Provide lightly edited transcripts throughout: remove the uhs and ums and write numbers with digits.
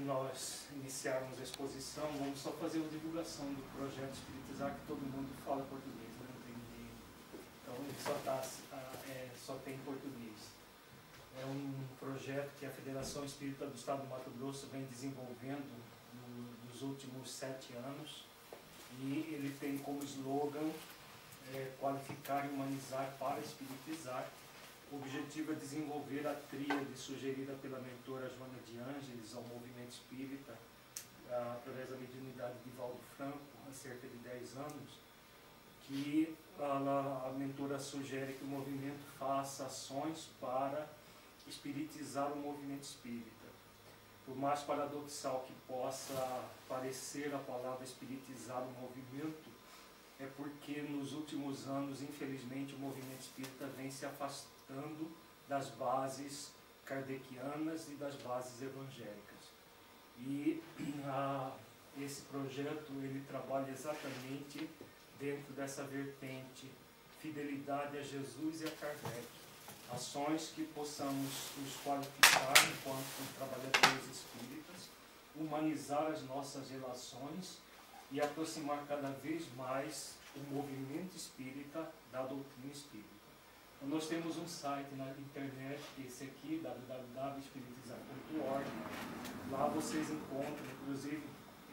nós iniciarmos a exposição, vamos só fazer uma divulgação do projeto Espiritizar, que todo mundo fala português, né? Não tem ninguém. Então ele só tem português. É um projeto que a Federação Espírita do Estado do Mato Grosso vem desenvolvendo nos últimos 7 anos, e ele tem como slogan qualificar e humanizar para espiritizar. O objetivo é desenvolver a tríade sugerida pela mentora Joana de Ângeles ao movimento espírita, através da mediunidade de Valdo Franco, há cerca de 10 anos, que a mentora sugere que o movimento faça ações para espiritizar o movimento espírita. Por mais paradoxal que possa parecer a palavra espiritizar o movimento, é porque nos últimos anos, infelizmente, o movimento espírita vem se afastando das bases kardecianas e das bases evangélicas. E esse projeto ele trabalha exatamente dentro dessa vertente, fidelidade a Jesus e a Kardec. Ações que possamos nos qualificar enquanto trabalhadores espíritas, humanizar as nossas relações e aproximar cada vez mais o movimento espírita da doutrina espírita. Então, nós temos um site na internet, esse aqui, www.espiritizar.org. Lá vocês encontram, inclusive,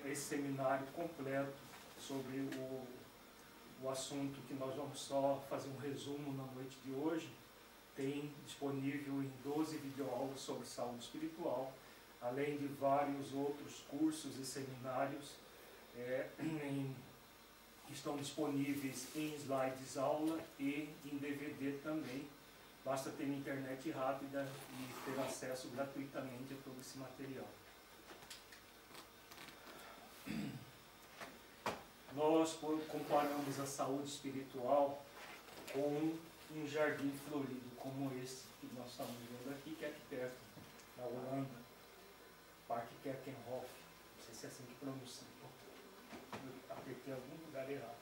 esse seminário completo sobre o assunto que nós vamos só fazer um resumo na noite de hoje. Tem disponível em 12 videoaulas sobre saúde espiritual, além de vários outros cursos e seminários que estão disponíveis em slides aula e em DVD também. Basta ter uma internet rápida e ter acesso gratuitamente a todo esse material. Nós comparamos a saúde espiritual com um jardim florido como esse que nós estamos vendo aqui, que é aqui perto, na Holanda, Parque Keukenhof. Não sei se é assim que pronuncia. Eu apertei algum lugar errado.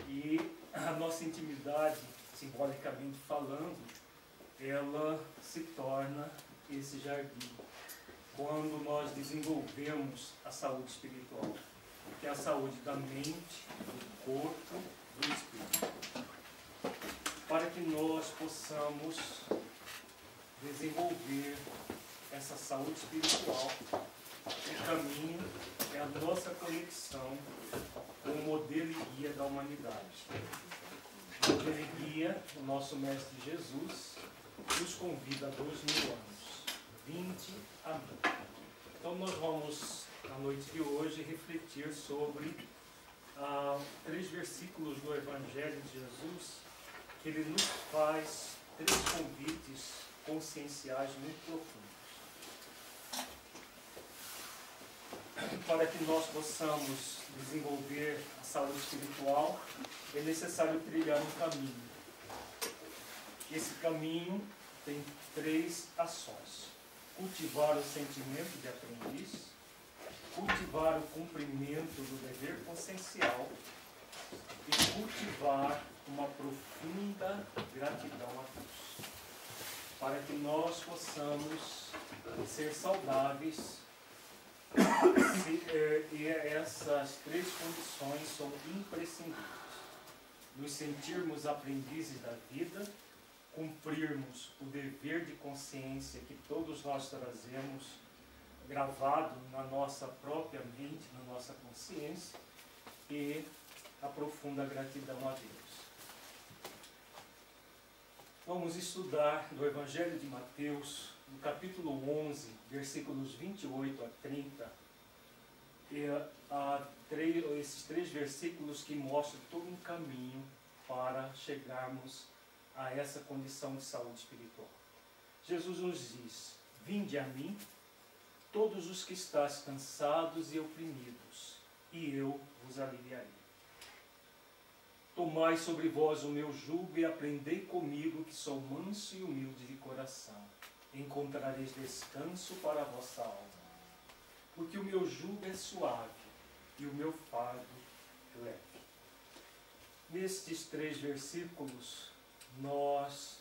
E a nossa intimidade, simbolicamente falando, ela se torna esse jardim quando nós desenvolvemos a saúde espiritual, que é a saúde da mente, do corpo, do espírito, para que nós possamos desenvolver essa saúde espiritual. O caminho é a nossa conexão com o modelo e guia da humanidade. O modelo e guia, o nosso Mestre Jesus, nos convida a 2000 anos. 20 a mim. Então nós vamos, na noite de hoje, refletir sobre 3 versículos do Evangelho de Jesus, que ele nos faz 3 convites conscienciais muito profundos. Para que nós possamos desenvolver a saúde espiritual, é necessário trilhar um caminho. Esse caminho tem 3 ações: cultivar o sentimento de aprendiz, cultivar o cumprimento do dever consciencial e cultivar uma profunda gratidão a Deus, para que nós possamos ser saudáveis. E essas 3 condições são imprescindíveis: nos sentirmos aprendizes da vida, cumprirmos o dever de consciência que todos nós trazemos gravado na nossa própria mente, na nossa consciência, e a profunda gratidão a Deus. Vamos estudar do Evangelho de Mateus, no capítulo 11, versículos 28 a 30, esses 3 versículos que mostram todo um caminho para chegarmos a essa condição de saúde espiritual. Jesus nos diz: vinde a mim, todos os que estáis cansados e oprimidos, e eu vos aliviarei. Tomai sobre vós o meu jugo e aprendei comigo, que sou manso e humilde de coração. Encontrareis descanso para a vossa alma. Porque o meu jugo é suave e o meu fardo leve. Nestes 3 versículos, nós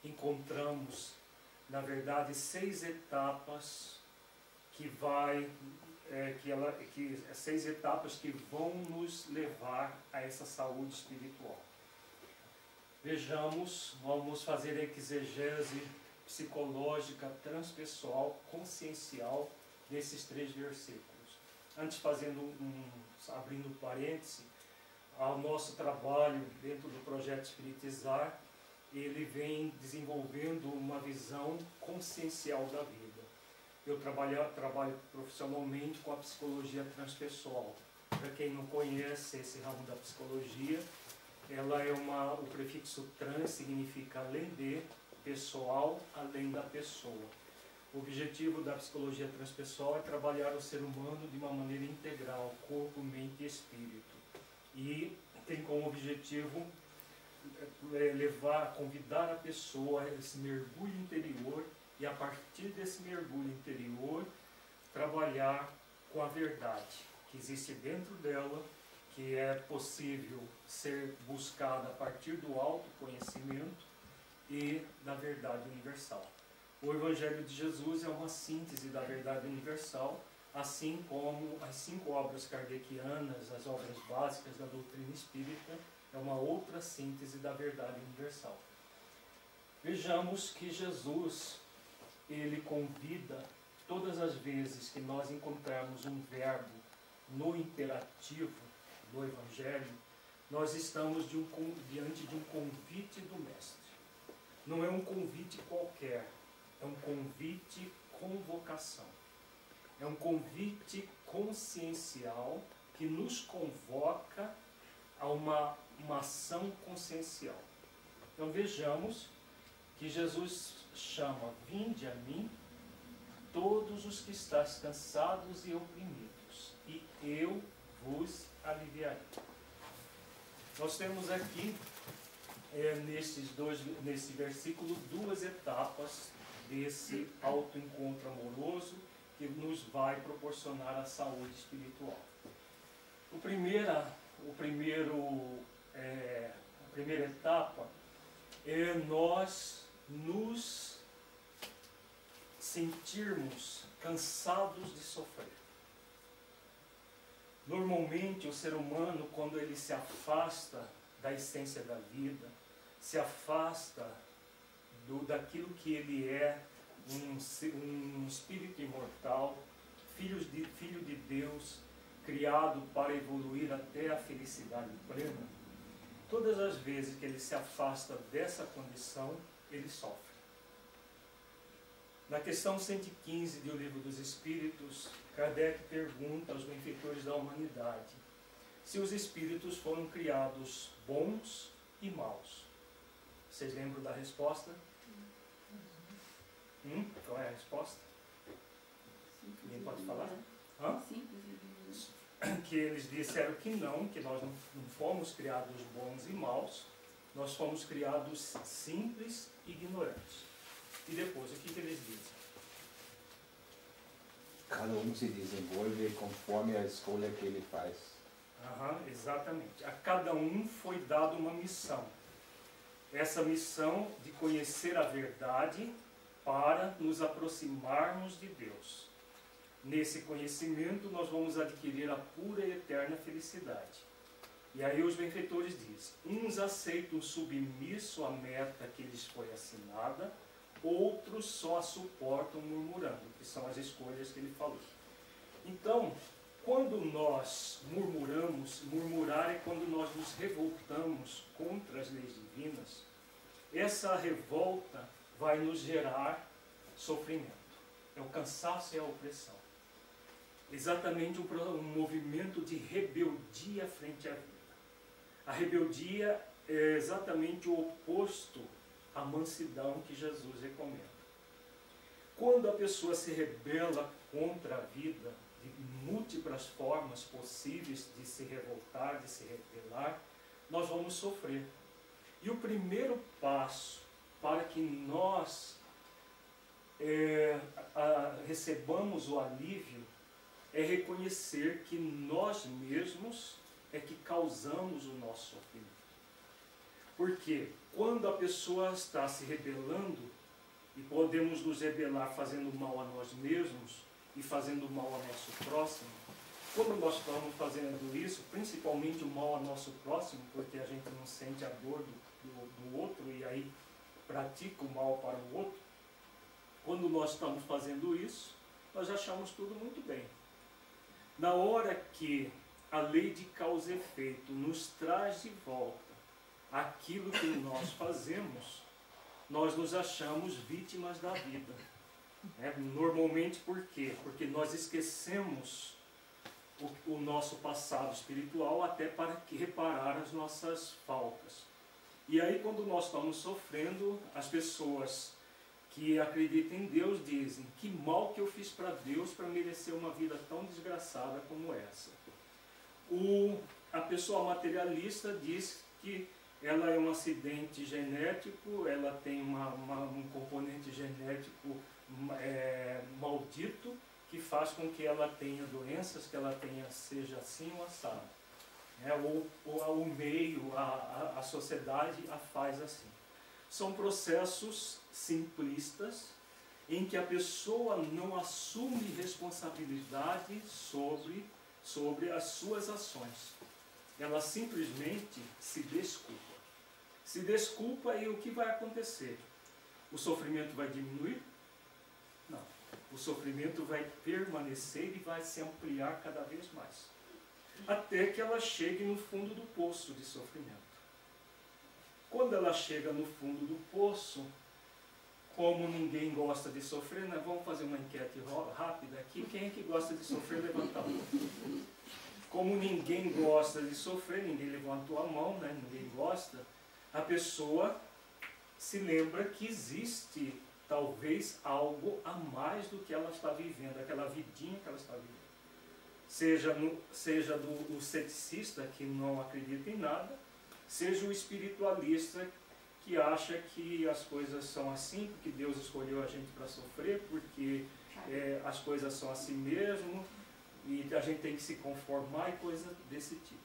encontramos, na verdade, 6 etapas seis etapas que vão nos levar a essa saúde espiritual. Vejamos, vamos fazer a exegese psicológica, transpessoal, consciencial desses 3 versículos. Antes, abrindo parêntese, ao nosso trabalho dentro do projeto Espiritizar, ele vem desenvolvendo uma visão consciencial da vida. Eu trabalho profissionalmente com a psicologia transpessoal. Para quem não conhece esse ramo da psicologia, ela é o prefixo trans significa além de, pessoal, além da pessoa. O objetivo da psicologia transpessoal é trabalhar o ser humano de uma maneira integral, corpo, mente e espírito. E tem como objetivo convidar a pessoa a esse mergulho interior e, a partir desse mergulho interior, trabalhar com a verdade que existe dentro dela, que é possível ser buscada a partir do autoconhecimento e da verdade universal. O Evangelho de Jesus é uma síntese da verdade universal, assim como as 5 obras kardecianas, as obras básicas da doutrina espírita, é uma outra síntese da verdade universal. Vejamos que Jesus, ele convida, todas as vezes que nós encontrarmos um verbo no imperativo do Evangelho, nós estamos diante de um convite do Mestre. Não é um convite qualquer, é um convite com vocação. É um convite consciencial que nos convoca a uma ação consciencial. Então vejamos que Jesus chama: vinde a mim todos os que estáis cansados e oprimidos, e eu vos aliviarei. Nós temos aqui, nesse versículo, 2 etapas desse autoencontro amoroso que nos vai proporcionar a saúde espiritual. A primeira etapa é nós nos sentirmos cansados de sofrer. Normalmente o ser humano, quando ele se afasta da essência da vida, se afasta daquilo que ele é, um espírito imortal, filho de Deus, criado para evoluir até a felicidade plena, todas as vezes que ele se afasta dessa condição, ele sofre. Na questão 115 do Livro dos Espíritos, Kardec pergunta aos benfeitores da humanidade se os espíritos foram criados bons e maus. Vocês lembram da resposta? Qual é a resposta? Alguém pode falar? Que eles disseram que não, que nós não fomos criados bons e maus, nós fomos criados simples e ignorantes. E depois, o que eles dizem? Cada um se desenvolve conforme a escolha que ele faz. Exatamente. A cada um foi dada uma missão. Essa missão de conhecer a verdade para nos aproximarmos de Deus. Nesse conhecimento nós vamos adquirir a pura e eterna felicidade. E aí os benfeitores dizem: uns aceitam submisso à meta que lhes foi assinada, outros só a suportam murmurando, que são as escolhas que ele falou. Então, quando nós murmuramos, murmurar é quando nós nos revoltamos contra as leis divinas, essa revolta vai nos gerar sofrimento. É o cansaço e a opressão. Exatamente um movimento de rebeldia frente à vida. A rebeldia é exatamente o oposto à mansidão que Jesus recomenda. Quando a pessoa se rebela contra a vida, de múltiplas formas possíveis de se revoltar, de se rebelar, nós vamos sofrer. E o primeiro passo para que nós recebamos o alívio é reconhecer que nós mesmos é que causamos o nosso sofrimento. Porque quando a pessoa está se rebelando, e podemos nos rebelar fazendo mal a nós mesmos e fazendo mal ao nosso próximo, quando nós estamos fazendo isso, principalmente o mal ao nosso próximo, porque a gente não sente a dor do outro e aí pratica o mal para o outro, quando nós estamos fazendo isso, nós achamos tudo muito bem. Na hora que a lei de causa e efeito nos traz de volta aquilo que nós fazemos, nós nos achamos vítimas da vida. Normalmente por quê? Porque nós esquecemos o nosso passado espiritual até para reparar as nossas faltas. E aí quando nós estamos sofrendo, as pessoas que acreditam em Deus dizem: que mal que eu fiz para Deus para merecer uma vida tão desgraçada como essa. A pessoa materialista diz que ela é um acidente genético, ela tem um componente genético maldito, que faz com que ela tenha doenças, que ela seja assim ou assado. Ou o meio, a sociedade a faz assim. São processos simplistas em que a pessoa não assume responsabilidade sobre as suas ações. Ela simplesmente se desculpa. Se desculpa, e o que vai acontecer? O sofrimento vai diminuir? Não. O sofrimento vai permanecer e vai se ampliar cada vez mais. Até que ela chegue no fundo do poço de sofrimento. Quando ela chega no fundo do poço, como ninguém gosta de sofrer, nós vamos fazer uma enquete rápida aqui. Quem é que gosta de sofrer, levanta a mão. Como ninguém gosta de sofrer, ninguém levantou a mão, ninguém gosta, a pessoa se lembra que existe talvez algo a mais do que ela está vivendo, aquela vidinha que ela está vivendo. Seja do ceticista, que não acredita em nada, seja o espiritualista, que acha que as coisas são assim, porque Deus escolheu a gente para sofrer, porque as coisas são assim mesmo, e a gente tem que se conformar e coisa desse tipo.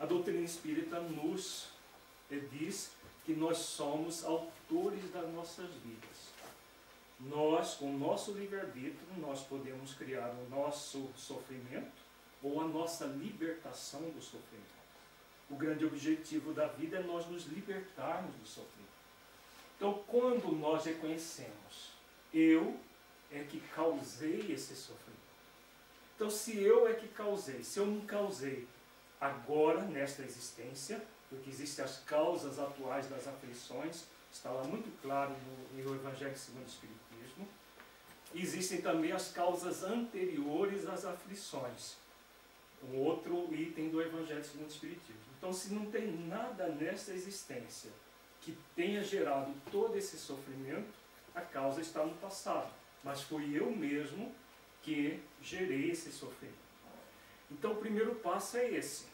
A doutrina espírita nos diz que nós somos autores das nossas vidas. Nós, com o nosso livre-arbítrio, nós podemos criar o nosso sofrimento ou a nossa libertação do sofrimento. O grande objetivo da vida é nós nos libertarmos do sofrimento. Então, quando nós reconhecemos, eu é que causei esse sofrimento. Então, se eu é que causei, se eu não causei agora, nesta existência, porque existem as causas atuais das aflições, está lá muito claro no Evangelho segundo o Espiritismo, existem também as causas anteriores às aflições, um outro item do Evangelho segundo o Espiritismo. Então, se não tem nada nesta existência que tenha gerado todo esse sofrimento, a causa está no passado, mas fui eu mesmo que gerei esse sofrimento. Então o primeiro passo é esse: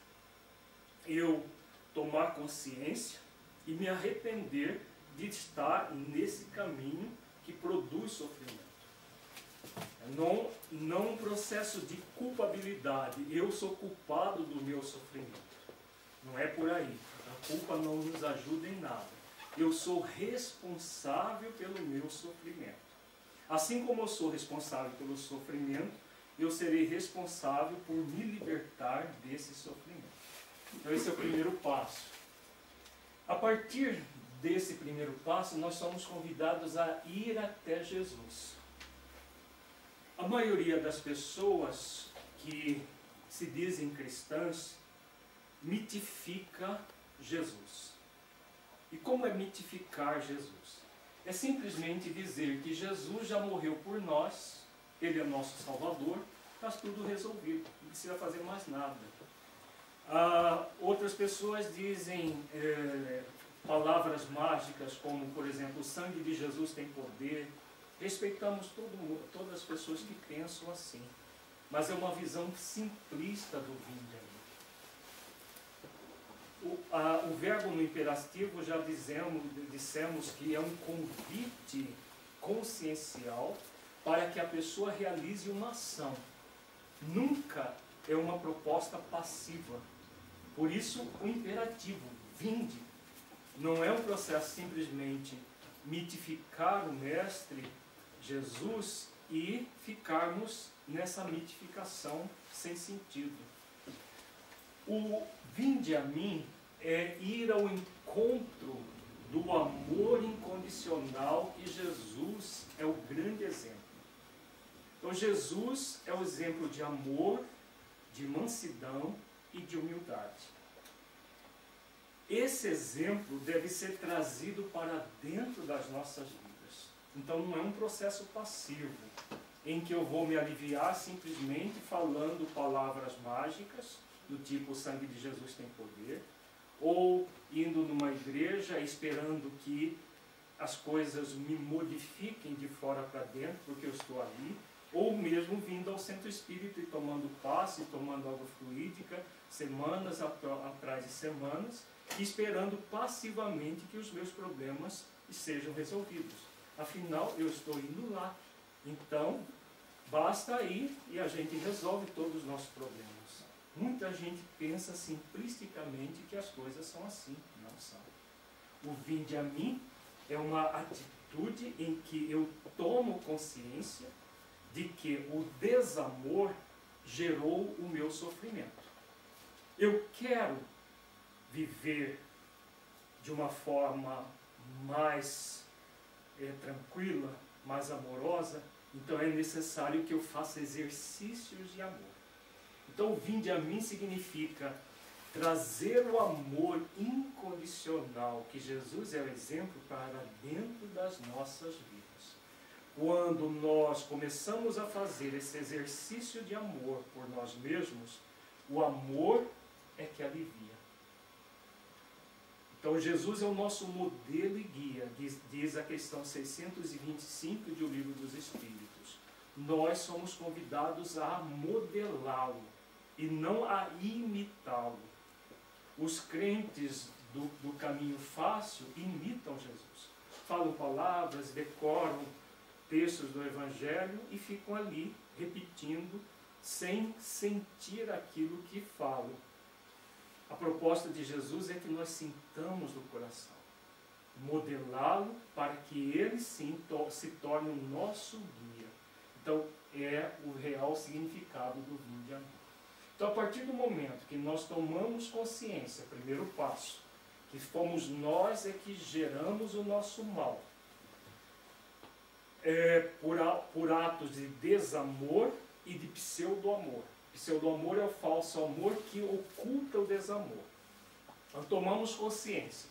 eu tomar consciência e me arrepender de estar nesse caminho que produz sofrimento. Não um processo de culpabilidade, eu sou culpado do meu sofrimento. Não é por aí. A culpa não nos ajuda em nada. Eu sou responsável pelo meu sofrimento. Assim como eu sou responsável pelo sofrimento, eu serei responsável por me libertar desse sofrimento. Então esse é o primeiro passo. A partir desse primeiro passo, nós somos convidados a ir até Jesus. A maioria das pessoas que se dizem cristãs mitifica Jesus. E como é mitificar Jesus? É simplesmente dizer que Jesus já morreu por nós, Ele é nosso Salvador, está tudo resolvido, não precisa fazer mais nada. Outras pessoas dizem palavras mágicas como, por exemplo, o sangue de Jesus tem poder. Respeitamos todas as pessoas que pensam assim, mas é uma visão simplista do vinde. O verbo no imperativo já dissemos que é um convite consciencial para que a pessoa realize uma ação. Nunca é uma proposta passiva. Por isso o imperativo, vinde. não é um processo simplesmente mitificar o Mestre Jesus e ficarmos nessa mitificação sem sentido. O vinde a mim é ir ao encontro do amor incondicional, e Jesus é o grande exemplo. Então Jesus é o exemplo de amor, de mansidão e de humildade. Esse exemplo deve ser trazido para dentro das nossas vidas. Então não é um processo passivo, em que eu vou me aliviar simplesmente falando palavras mágicas, do tipo o sangue de Jesus tem poder, ou indo numa igreja esperando que as coisas me modifiquem de fora para dentro, porque eu estou ali, ou mesmo vindo ao centro espírita e tomando passe, tomando água fluídica, semanas atrás de semanas, e esperando passivamente que os meus problemas sejam resolvidos. Afinal, eu estou indo lá. Então, basta ir e a gente resolve todos os nossos problemas. Muita gente pensa simplisticamente que as coisas são assim. Não são. O vinde a mim é uma atitude em que eu tomo consciência de que o desamor gerou o meu sofrimento. Eu quero viver de uma forma mais tranquila, mais amorosa, então é necessário que eu faça exercícios de amor. Então, vinde a mim significa trazer o amor incondicional, que Jesus é o exemplo, para dentro das nossas vidas. Quando nós começamos a fazer esse exercício de amor por nós mesmos, o amor é que alivia. Então Jesus é o nosso modelo e guia, diz a questão 625 do Livro dos Espíritos. Nós somos convidados a modelá-lo e não a imitá-lo. Os crentes do caminho fácil imitam Jesus. Falam palavras, decoram textos do Evangelho e ficam ali repetindo sem sentir aquilo que falam. A proposta de Jesus é que nós sintamos do coração, modelá-lo para que ele sim se torne o nosso guia. Então é o real significado do vinde a mim. Então, a partir do momento que nós tomamos consciência, primeiro passo, que fomos nós que geramos o nosso mal, por atos de desamor e de pseudo-amor. Pseudo-amor é o falso amor que oculta o desamor. Então, tomamos consciência.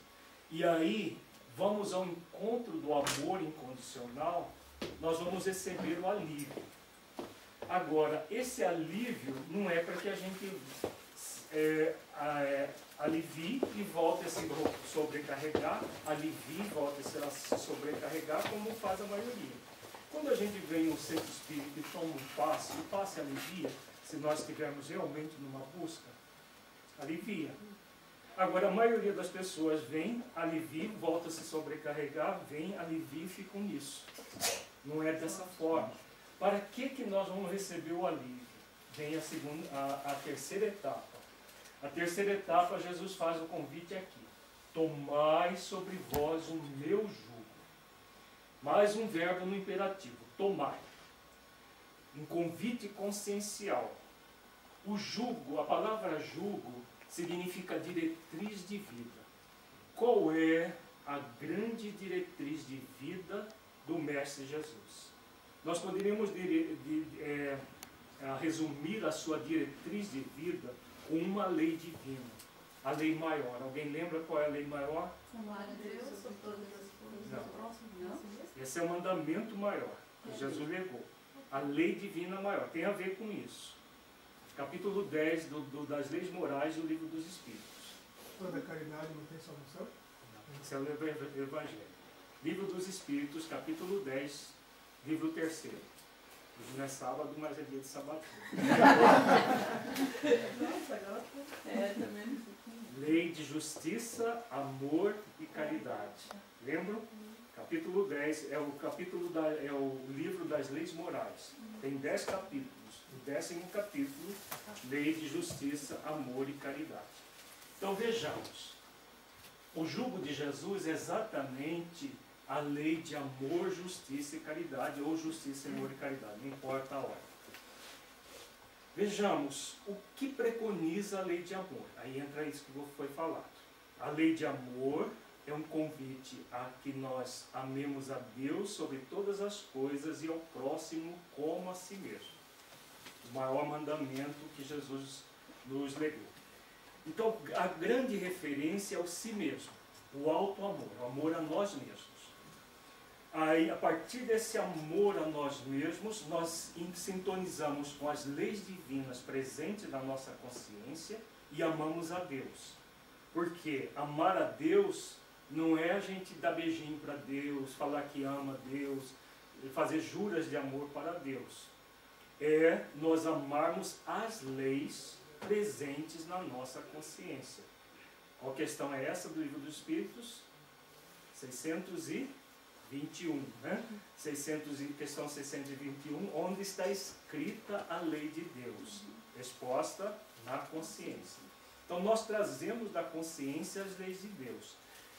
E aí, vamos ao encontro do amor incondicional, nós vamos receber o alívio. Agora, esse alívio não é para que a gente alivie e volte a se sobrecarregar, alivie e volte a se sobrecarregar, como faz a maioria. Quando a gente vem em um centro espírita e toma um passe, o passe alivia, se nós estivermos realmente numa busca, alivia. Agora, a maioria das pessoas vem, alivia, volta a se sobrecarregar, vem, alivia e ficam nisso. Não é dessa forma. Para que nós vamos receber o alívio? Vem a terceira etapa. A terceira etapa, Jesus faz o convite aqui. Tomai sobre vós o meu jugo. Mais um verbo no imperativo, tomai. Um convite consciencial. O jugo, a palavra jugo, significa diretriz de vida. Qual é a grande diretriz de vida do Mestre Jesus? Nós poderíamos resumir a sua diretriz de vida com uma lei divina, a lei maior. Alguém lembra qual é a lei maior? Amar a Deus sobre todas as coisas. Não. Esse é o mandamento maior que Jesus legou. A lei divina maior. Tem a ver com isso. Capítulo 10 das leis morais do Livro dos Espíritos. Toda caridade não tem salvação? Esse é o Evangelho. Livro dos Espíritos, capítulo 10, livro 3º. Hoje não é sábado, mas é dia de sabatina. Nossa, agora também. Lei de justiça, amor e caridade. Lembram? Capítulo 10 é o livro das leis morais. Tem 10 capítulos. O 10º capítulo, lei de justiça, amor e caridade. Então vejamos. o jugo de Jesus é exatamente a lei de amor, justiça e caridade, ou justiça, amor e caridade, não importa a ordem. Vejamos, o que preconiza a lei de amor? Aí entra isso que foi falado. A lei de amor é um convite a que nós amemos a Deus sobre todas as coisas e ao próximo como a si mesmo. O maior mandamento que Jesus nos legou. Então, a grande referência é o si mesmo, o alto amor, o amor a nós mesmos. Aí, a partir desse amor a nós mesmos, nós sintonizamos com as leis divinas presentes na nossa consciência e amamos a Deus. Porque amar a Deus não é a gente dar beijinho para Deus, falar que ama a Deus, fazer juras de amor para Deus. É nós amarmos as leis presentes na nossa consciência. Qual questão é essa do Livro dos Espíritos? 621, né? Questão 621, onde está escrita a lei de Deus, exposta na consciência. Então nós trazemos da consciência as leis de Deus.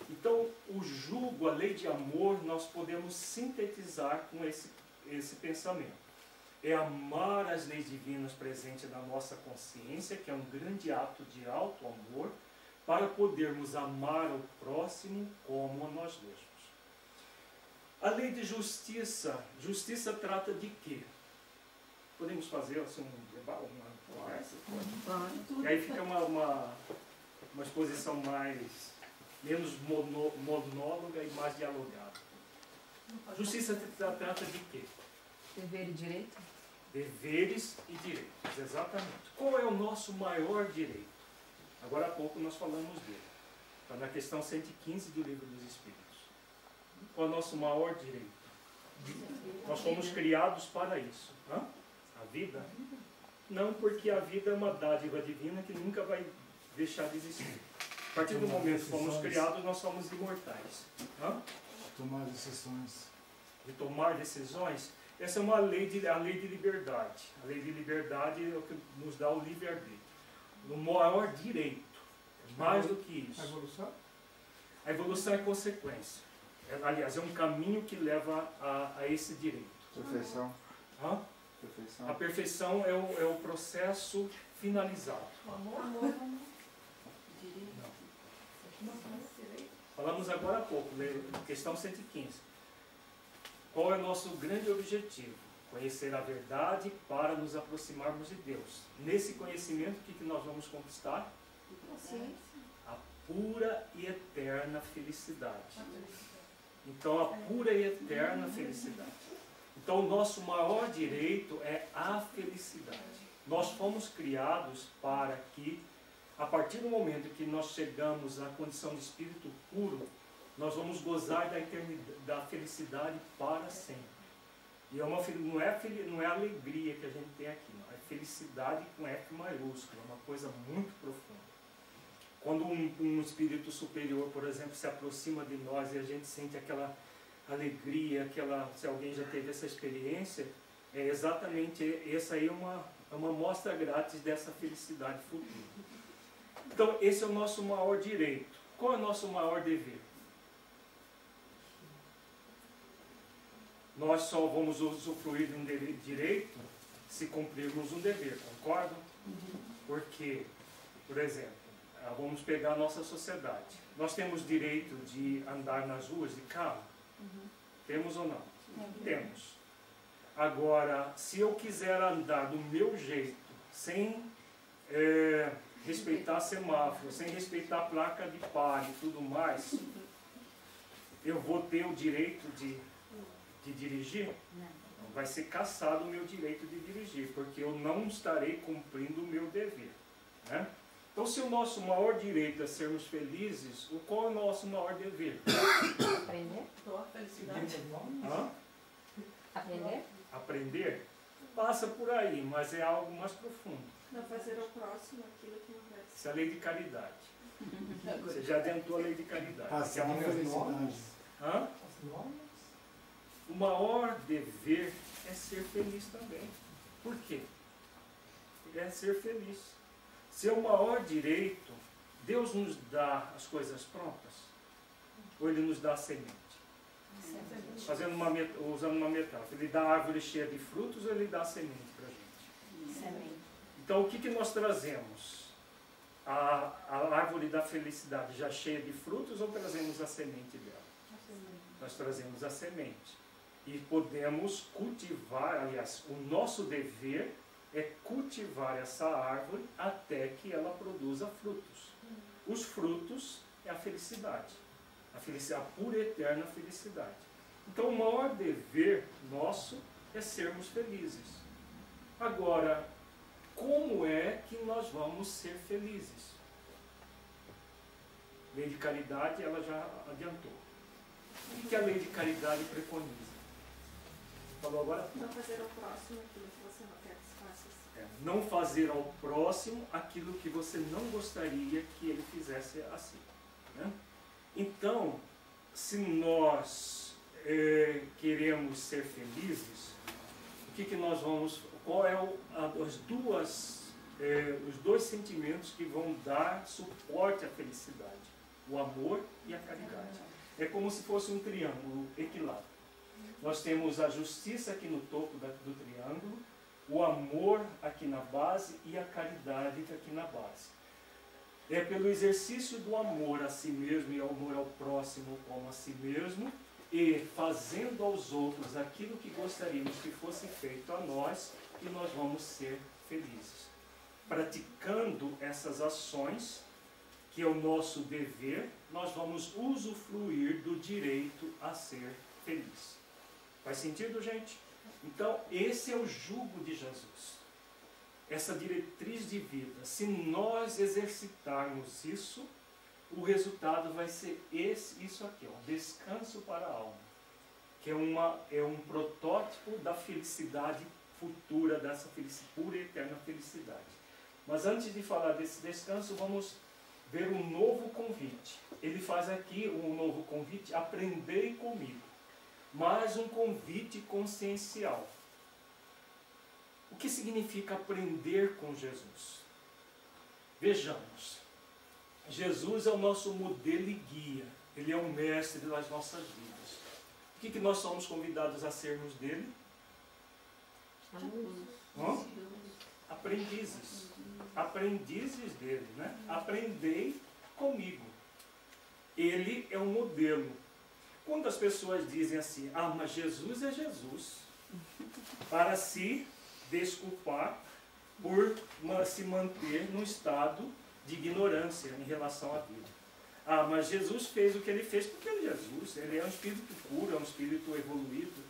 Então o jugo, a lei de amor, nós podemos sintetizar com esse pensamento. É amar as leis divinas presentes na nossa consciência, que é um grande ato de alto amor, para podermos amar o próximo como a nós mesmos. A lei de justiça, justiça trata de quê? Podemos fazer assim, uma conversa? E aí fica uma exposição menos monóloga e mais dialogada. Justiça trata de quê? Dever e direito? Deveres e direitos, exatamente. Qual é o nosso maior direito? Agora há pouco nós falamos dele. Está na questão 115 do Livro dos Espíritos. Qual é o nosso maior direito? Nós fomos criados para isso. Hã? A vida? Não, porque a vida é uma dádiva divina que nunca vai deixar de existir. A partir do momento que fomos criados, nós somos imortais. Hã? Tomar decisões. De tomar decisões, essa é a lei de liberdade. A lei de liberdade é o que nos dá o livre-arbítrio. O maior direito, mais do que isso. A evolução? A evolução é consequência. Aliás, é um caminho que leva a esse direito. Perfeição. Hã? Perfeição. A perfeição é o processo finalizado. O amor? Falamos agora há pouco, questão 115. Qual é o nosso grande objetivo? Conhecer a verdade para nos aproximarmos de Deus. Nesse conhecimento, o que nós vamos conquistar? A pura e eterna felicidade. Então, a pura e eterna felicidade. Então, o nosso maior direito é a felicidade. Nós fomos criados para que, a partir do momento que nós chegamos à condição de espírito puro, nós vamos gozar da felicidade para sempre. E não é alegria que a gente tem aqui, não. É felicidade com F maiúsculo, é uma coisa muito profunda. Quando um espírito superior, por exemplo, se aproxima de nós e a gente sente aquela alegria, se alguém já teve essa experiência, é exatamente essa aí é uma mostra grátis dessa felicidade futura. Então, esse é o nosso maior direito. Qual é o nosso maior dever? Nós só vamos usufruir de um direito se cumprirmos um dever, concorda? Porque, por exemplo, vamos pegar a nossa sociedade. Nós temos direito de andar nas ruas de carro? Temos ou não? Temos. Agora, se eu quiser andar do meu jeito, sem respeitar semáforo, sem respeitar placa de pare e tudo mais, eu vou ter o direito de dirigir? Não. Vai ser cassado o meu direito de dirigir, porque eu não estarei cumprindo o meu dever. Né? Então, se o nosso maior direito é sermos felizes, qual é o nosso maior dever? Aprender? A felicidade. Hã? Aprender? Aprender? Passa por aí, mas é algo mais profundo. Não fazer ao próximo aquilo que não vai Isso é a lei de caridade. Você já adiantou a lei de caridade. Que é uma felicidade. Hã? O maior dever é ser feliz também. Por quê? É ser feliz. Seu maior direito Deus nos dá as coisas prontas? Ou Ele nos dá a semente? Usando uma metáfora, Ele dá a árvore cheia de frutos ou Ele dá a semente para a gente? Semente. Então, o que nós trazemos? A árvore da felicidade já cheia de frutos ou trazemos a semente dela? Nós trazemos a semente. E podemos cultivar, aliás, o nosso dever é cultivar essa árvore até que ela produza frutos. Os frutos é a felicidade, a pura e eterna felicidade. Então o maior dever nosso é sermos felizes. Agora, como é que nós vamos ser felizes? Lei de caridade, ela já adiantou. O que a lei de caridade preconiza? Falou agora? Não fazer ao próximo aquilo que você não quer que faça. Não fazer ao próximo aquilo que você não gostaria que ele fizesse assim. Né? Então, se nós queremos ser felizes, o que nós vamos... Qual é os dois sentimentos que vão dar suporte à felicidade? O amor e a caridade. É como se fosse um triângulo equilátero. Nós temos a justiça aqui no topo do triângulo, o amor aqui na base e a caridade aqui na base. É pelo exercício do amor a si mesmo e ao amor ao próximo como a si mesmo, e fazendo aos outros aquilo que gostaríamos que fosse feito a nós, que nós vamos ser felizes. Praticando essas ações, que é o nosso dever, nós vamos usufruir do direito a ser feliz. Faz sentido, gente? Então, esse é o jugo de Jesus. Essa diretriz de vida. Se nós exercitarmos isso, o resultado vai ser isso aqui, ó, descanso para a alma. Que é um protótipo da felicidade futura, dessa pura e eterna felicidade. Mas antes de falar desse descanso, vamos ver um novo convite. Ele faz aqui um novo convite, aprendei comigo. Mais um convite consciencial. O que significa aprender com Jesus? Vejamos. Jesus é o nosso modelo e guia. Ele é o mestre das nossas vidas. O que nós somos convidados a sermos dele? Aprendizes. Aprendizes dele, né? Aprendei comigo. Ele é um modelo. Quando as pessoas dizem assim, mas Jesus é Jesus, para se desculpar por se manter num estado de ignorância em relação à vida. Mas Jesus fez o que ele fez porque ele é Jesus, ele é um espírito puro, é um espírito evoluído,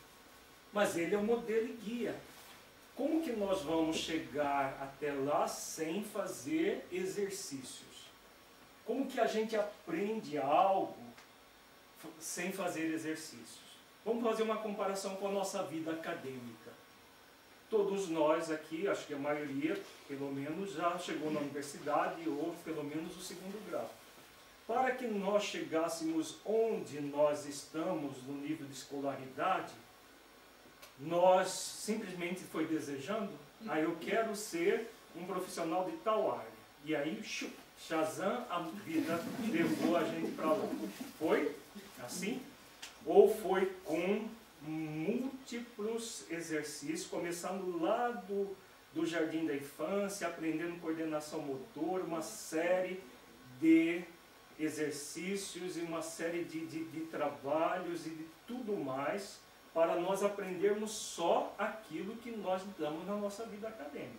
mas ele é um modelo e guia. Como que nós vamos chegar até lá sem fazer exercícios? Como que a gente aprende algo sem fazer exercícios? Vamos fazer uma comparação com a nossa vida acadêmica. Todos nós aqui, acho que a maioria, pelo menos, já chegou na universidade ou pelo menos o 2º grau. Para que nós chegássemos onde nós estamos no nível de escolaridade, nós simplesmente foi desejando, eu quero ser um profissional de tal área. E aí, Shazam, a vida levou a gente para lá. Foi assim? Ou foi com múltiplos exercícios, começando lá do jardim da infância, aprendendo coordenação motora, uma série de exercícios e uma série de trabalhos e de tudo mais, para nós aprendermos só aquilo que nós damos na nossa vida acadêmica,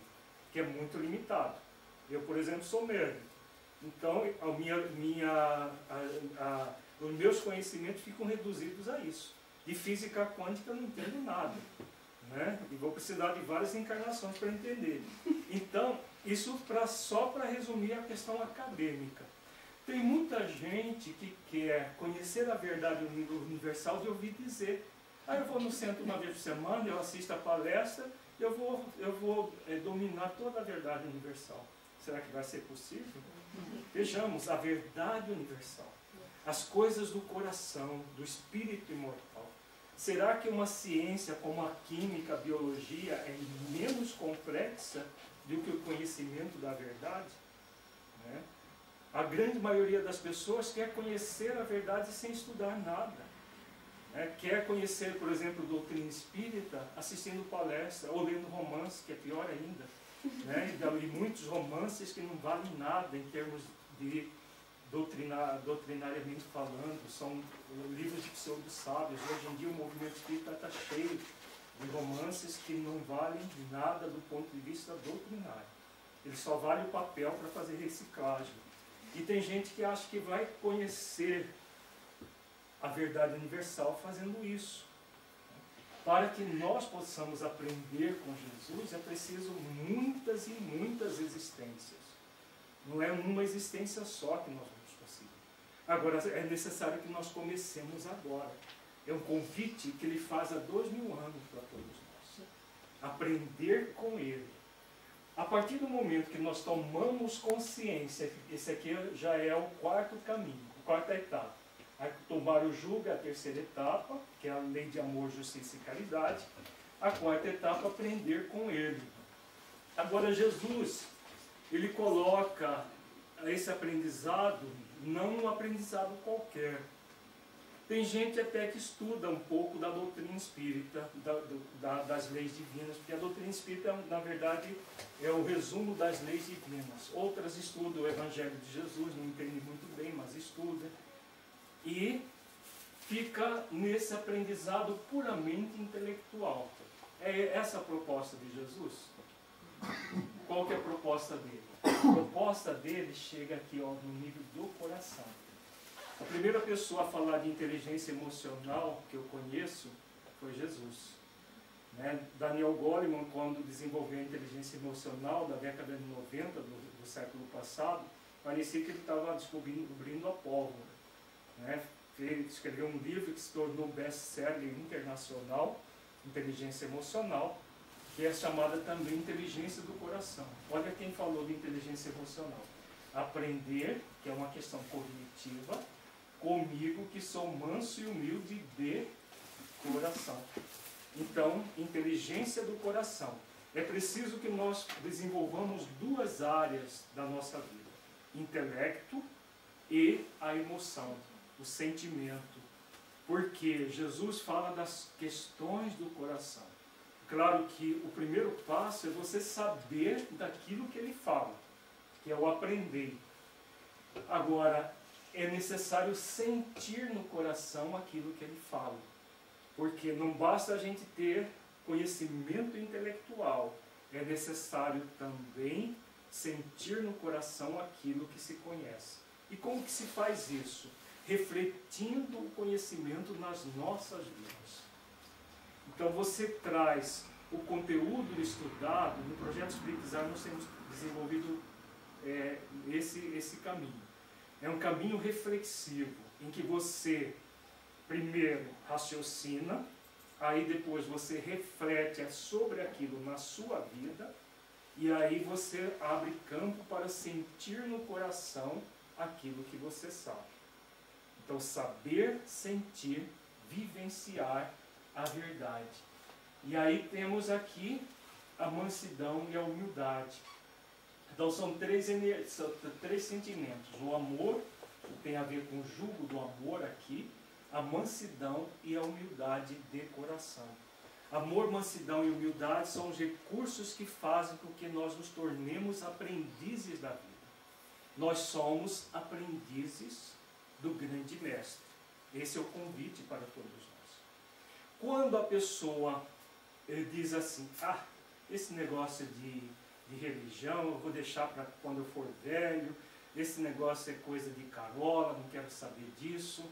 que é muito limitado. Eu, por exemplo, sou médico. Então, os meus conhecimentos ficam reduzidos a isso. De física quântica eu não entendo nada, né? E vou precisar de várias encarnações para entender. Então, isso só para resumir a questão acadêmica. Tem muita gente que quer conhecer a verdade universal de ouvir dizer. Eu vou no centro uma vez por semana, eu assisto a palestra, eu vou dominar toda a verdade universal. Será que vai ser possível? Vejamos, a verdade universal. As coisas do coração, do espírito imortal. Será que uma ciência como a química, a biologia é menos complexa do que o conhecimento da verdade? Né? A grande maioria das pessoas quer conhecer a verdade sem estudar nada. Quer conhecer, por exemplo, doutrina espírita assistindo palestra ou lendo romance, que é pior ainda. E muitos romances que não valem nada em termos de doutrinariamente falando, são livros de pseudo-sábios. Hoje em dia o movimento espírita está cheio de romances que não valem nada do ponto de vista doutrinário. Ele só vale o papel para fazer reciclagem. E tem gente que acha que vai conhecer a verdade universal fazendo isso. Para que nós possamos aprender com Jesus, é preciso muitas e muitas existências. Não é uma existência só que nós vamos conseguir. Agora, é necessário que nós comecemos agora. É um convite que ele faz há 2000 anos para todos nós. Aprender com ele. A partir do momento que nós tomamos consciência, esse aqui já é o quarto caminho, a quarta etapa. Tomar o jugo é a terceira etapa, que é a lei de amor, justiça e caridade. A quarta etapa, aprender com ele. Agora, Jesus, ele coloca esse aprendizado, não um aprendizado qualquer. Tem gente até que estuda um pouco da doutrina espírita, das leis divinas, porque a doutrina espírita, na verdade, é o resumo das leis divinas. Outras estudam o Evangelho de Jesus, não entendem muito bem, mas estudam. E fica nesse aprendizado puramente intelectual. É essa a proposta de Jesus? Qual que é a proposta dele? A proposta dele chega aqui no nível do coração. A primeira pessoa a falar de inteligência emocional que eu conheço foi Jesus. Daniel Goleman, quando desenvolveu a inteligência emocional da década de 90 do século passado, parecia que ele estava descobrindo a pólvora. Ele escreveu um livro que se tornou best-seller internacional, Inteligência Emocional, que é chamada também Inteligência do Coração. Olha quem falou de inteligência emocional. Aprender, que é uma questão cognitiva, comigo que sou manso e humilde de coração. Então, inteligência do coração. É preciso que nós desenvolvamos duas áreas da nossa vida: intelecto e a emoção, o sentimento. Porque Jesus fala das questões do coração. Claro que o primeiro passo é você saber daquilo que ele fala, que é o aprender. Agora, é necessário sentir no coração aquilo que ele fala. Porque não basta a gente ter conhecimento intelectual, é necessário também sentir no coração aquilo que se conhece. E como que se faz isso? Refletindo o conhecimento nas nossas vidas. Então você traz o conteúdo estudado. No Projeto Espiritizar nós temos desenvolvido esse caminho. É um caminho reflexivo, em que você primeiro raciocina, aí depois você reflete sobre aquilo na sua vida, e aí você abre campo para sentir no coração aquilo que você sabe. Então, saber, sentir, vivenciar a verdade. E aí temos aqui a mansidão e a humildade. Então são três sentimentos. O amor, que tem a ver com o jugo do amor aqui, a mansidão e a humildade de coração. Amor, mansidão e humildade são os recursos que fazem com que nós nos tornemos aprendizes da vida. Nós somos aprendizes do grande mestre. Esse é o convite para todos nós. Quando a pessoa diz assim: esse negócio de religião eu vou deixar para quando eu for velho, esse negócio é coisa de carola, não quero saber disso.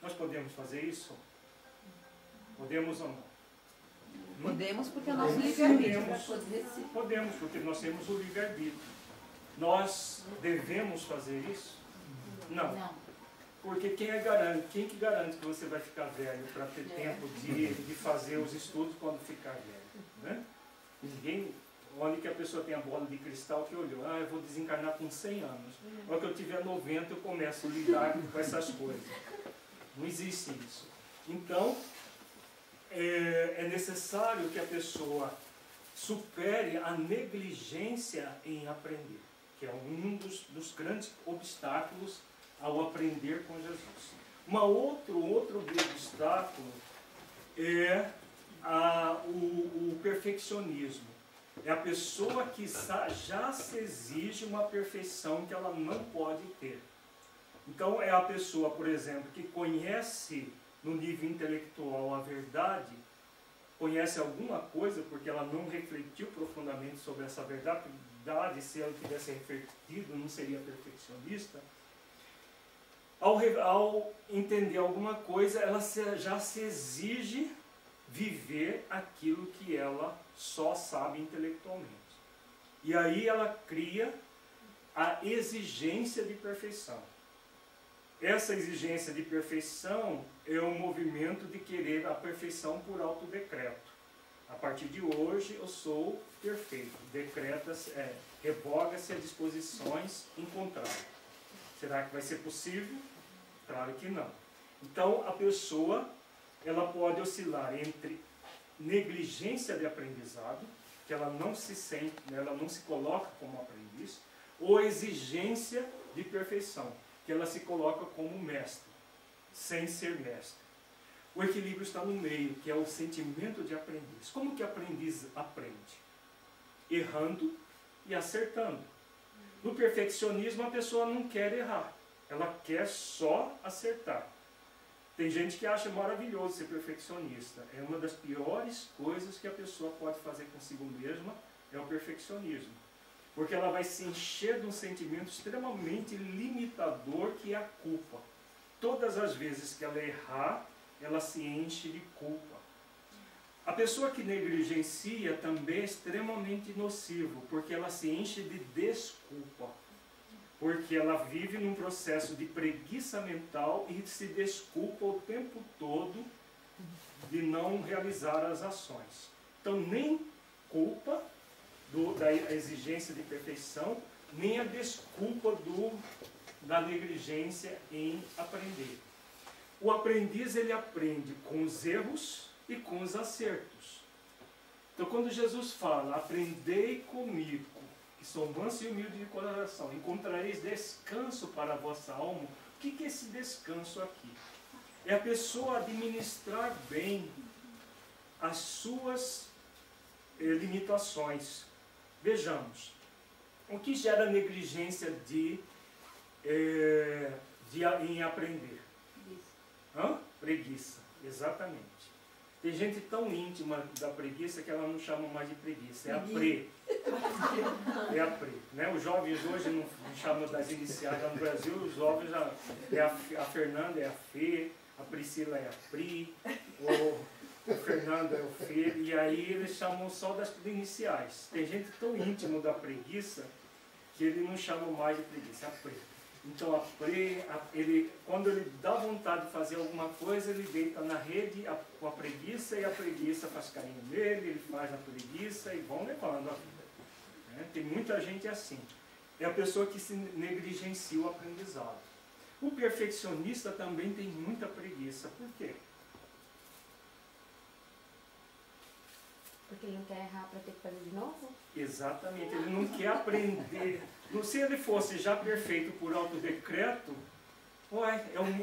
Nós podemos fazer isso? Podemos ou não? Podemos, porque é o nosso livre-arbítrio. Podemos, porque nós temos o livre-arbítrio. Nós devemos fazer isso? Não. Porque quem que garante que você vai ficar velho para ter tempo de fazer os estudos quando ficar velho? Ninguém. Olha que a pessoa tem a bola de cristal que olhou: eu vou desencarnar com 100 anos. Quando eu tiver 90 eu começo a lidar com essas coisas. Não existe isso. Então, é necessário que a pessoa supere a negligência em aprender. que é um dos grandes obstáculos ao aprender com Jesus. Outro obstáculo é o perfeccionismo. É a pessoa que já se exige uma perfeição que ela não pode ter. Então é a pessoa, por exemplo, que conhece no nível intelectual a verdade, conhece alguma coisa porque ela não refletiu profundamente sobre essa verdade, se ela tivesse refletido não seria perfeccionista. Ao entender alguma coisa, ela já se exige viver aquilo que ela só sabe intelectualmente. E aí ela cria a exigência de perfeição. Essa exigência de perfeição é um movimento de querer a perfeição por autodecreto. A partir de hoje eu sou perfeito. Revoga-se as disposições em contrário. Será que vai ser possível? Claro que não. Então a pessoa ela pode oscilar entre negligência de aprendizado, que ela não se sente, ela não se coloca como aprendiz, ou exigência de perfeição, que ela se coloca como mestre, sem ser mestre. O equilíbrio está no meio, que é o sentimento de aprendiz. Como que aprendiz aprende? Errando e acertando. No perfeccionismo a pessoa não quer errar, ela quer só acertar. Tem gente que acha maravilhoso ser perfeccionista. É uma das piores coisas que a pessoa pode fazer consigo mesma, é o perfeccionismo. Porque ela vai se encher de um sentimento extremamente limitador, que é a culpa. Todas as vezes que ela errar, ela se enche de culpa. A pessoa que negligencia também é extremamente nocivo, porque ela se enche de desculpa. Porque ela vive num processo de preguiça mental e se desculpa o tempo todo de não realizar as ações. Então, nem culpa da exigência de perfeição, nem a desculpa da negligência em aprender. O aprendiz, ele aprende com os erros e com os acertos. Então, quando Jesus fala, aprendei comigo, que sou manso e humilde de coração, encontrareis descanso para a vossa alma. O que é esse descanso aqui? É a pessoa administrar bem as suas limitações. Vejamos, o que gera negligência em aprender? Preguiça, exatamente. Tem gente tão íntima da preguiça que ela não chama mais de preguiça, é a pre. É a pre. Né? Os jovens hoje não chamam das iniciais, lá no Brasil os jovens a Fernanda é a Fê, a Priscila é a Pri, o Fernando é o Fê, e aí eles chamam só das iniciais. Tem gente tão íntima da preguiça que ele não chama mais de preguiça, é a pre. Então, quando ele dá vontade de fazer alguma coisa, ele deita na rede com a preguiça, e a preguiça faz carinho nele, ele faz a preguiça e vão levando a vida. Né? Tem muita gente assim. É a pessoa que se negligencia o aprendizado. O perfeccionista também tem muita preguiça. Por quê? Porque ele não quer errar para ter que fazer de novo? Exatamente, ele não quer aprender. Se ele fosse já perfeito por autodecreto,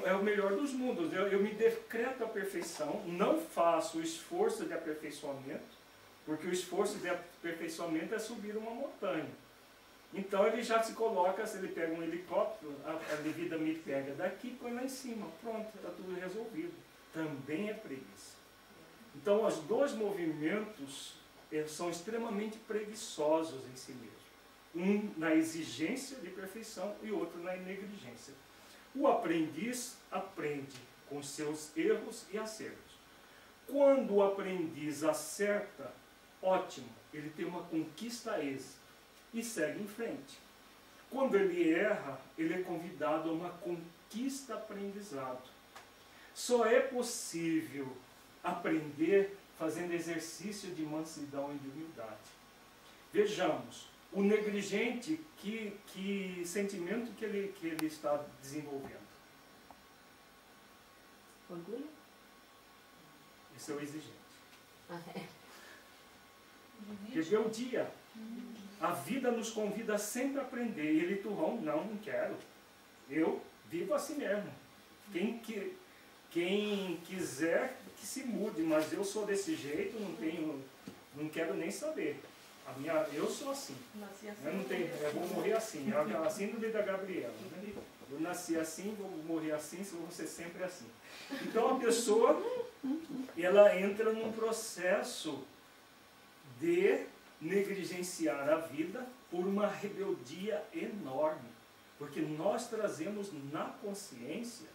é o melhor dos mundos. Eu me decreto a perfeição, não faço o esforço de aperfeiçoamento, porque o esforço de aperfeiçoamento é subir uma montanha. Então ele já se coloca, se ele pega um helicóptero, a vida me pega daqui e põe lá em cima. Pronto, está tudo resolvido. Também é preguiça. Então os dois movimentos são extremamente preguiçosos em si mesmos. Um na exigência de perfeição e outro na negligência. O aprendiz aprende com seus erros e acertos. Quando o aprendiz acerta, ótimo, ele tem uma conquista a êxito e segue em frente. Quando ele erra, ele é convidado a uma conquista aprendizado. Só é possível aprender fazendo exercício de mansidão e de humildade. Vejamos, o negligente, que sentimento que ele está desenvolvendo? Orgulho? Esse é o exigente. Rebeldia. A vida nos convida sempre a aprender. E ele turrão, não quero. Eu vivo assim mesmo. Quem quiser que se mude, mas eu sou desse jeito, não quero nem saber. Eu sou assim. Eu vou morrer assim. É a síndrome da Gabriela. Né? Eu nasci assim, vou morrer assim, vou ser sempre assim. Então a pessoa, ela entra num processo de negligenciar a vida por uma rebeldia enorme. Porque nós trazemos na consciência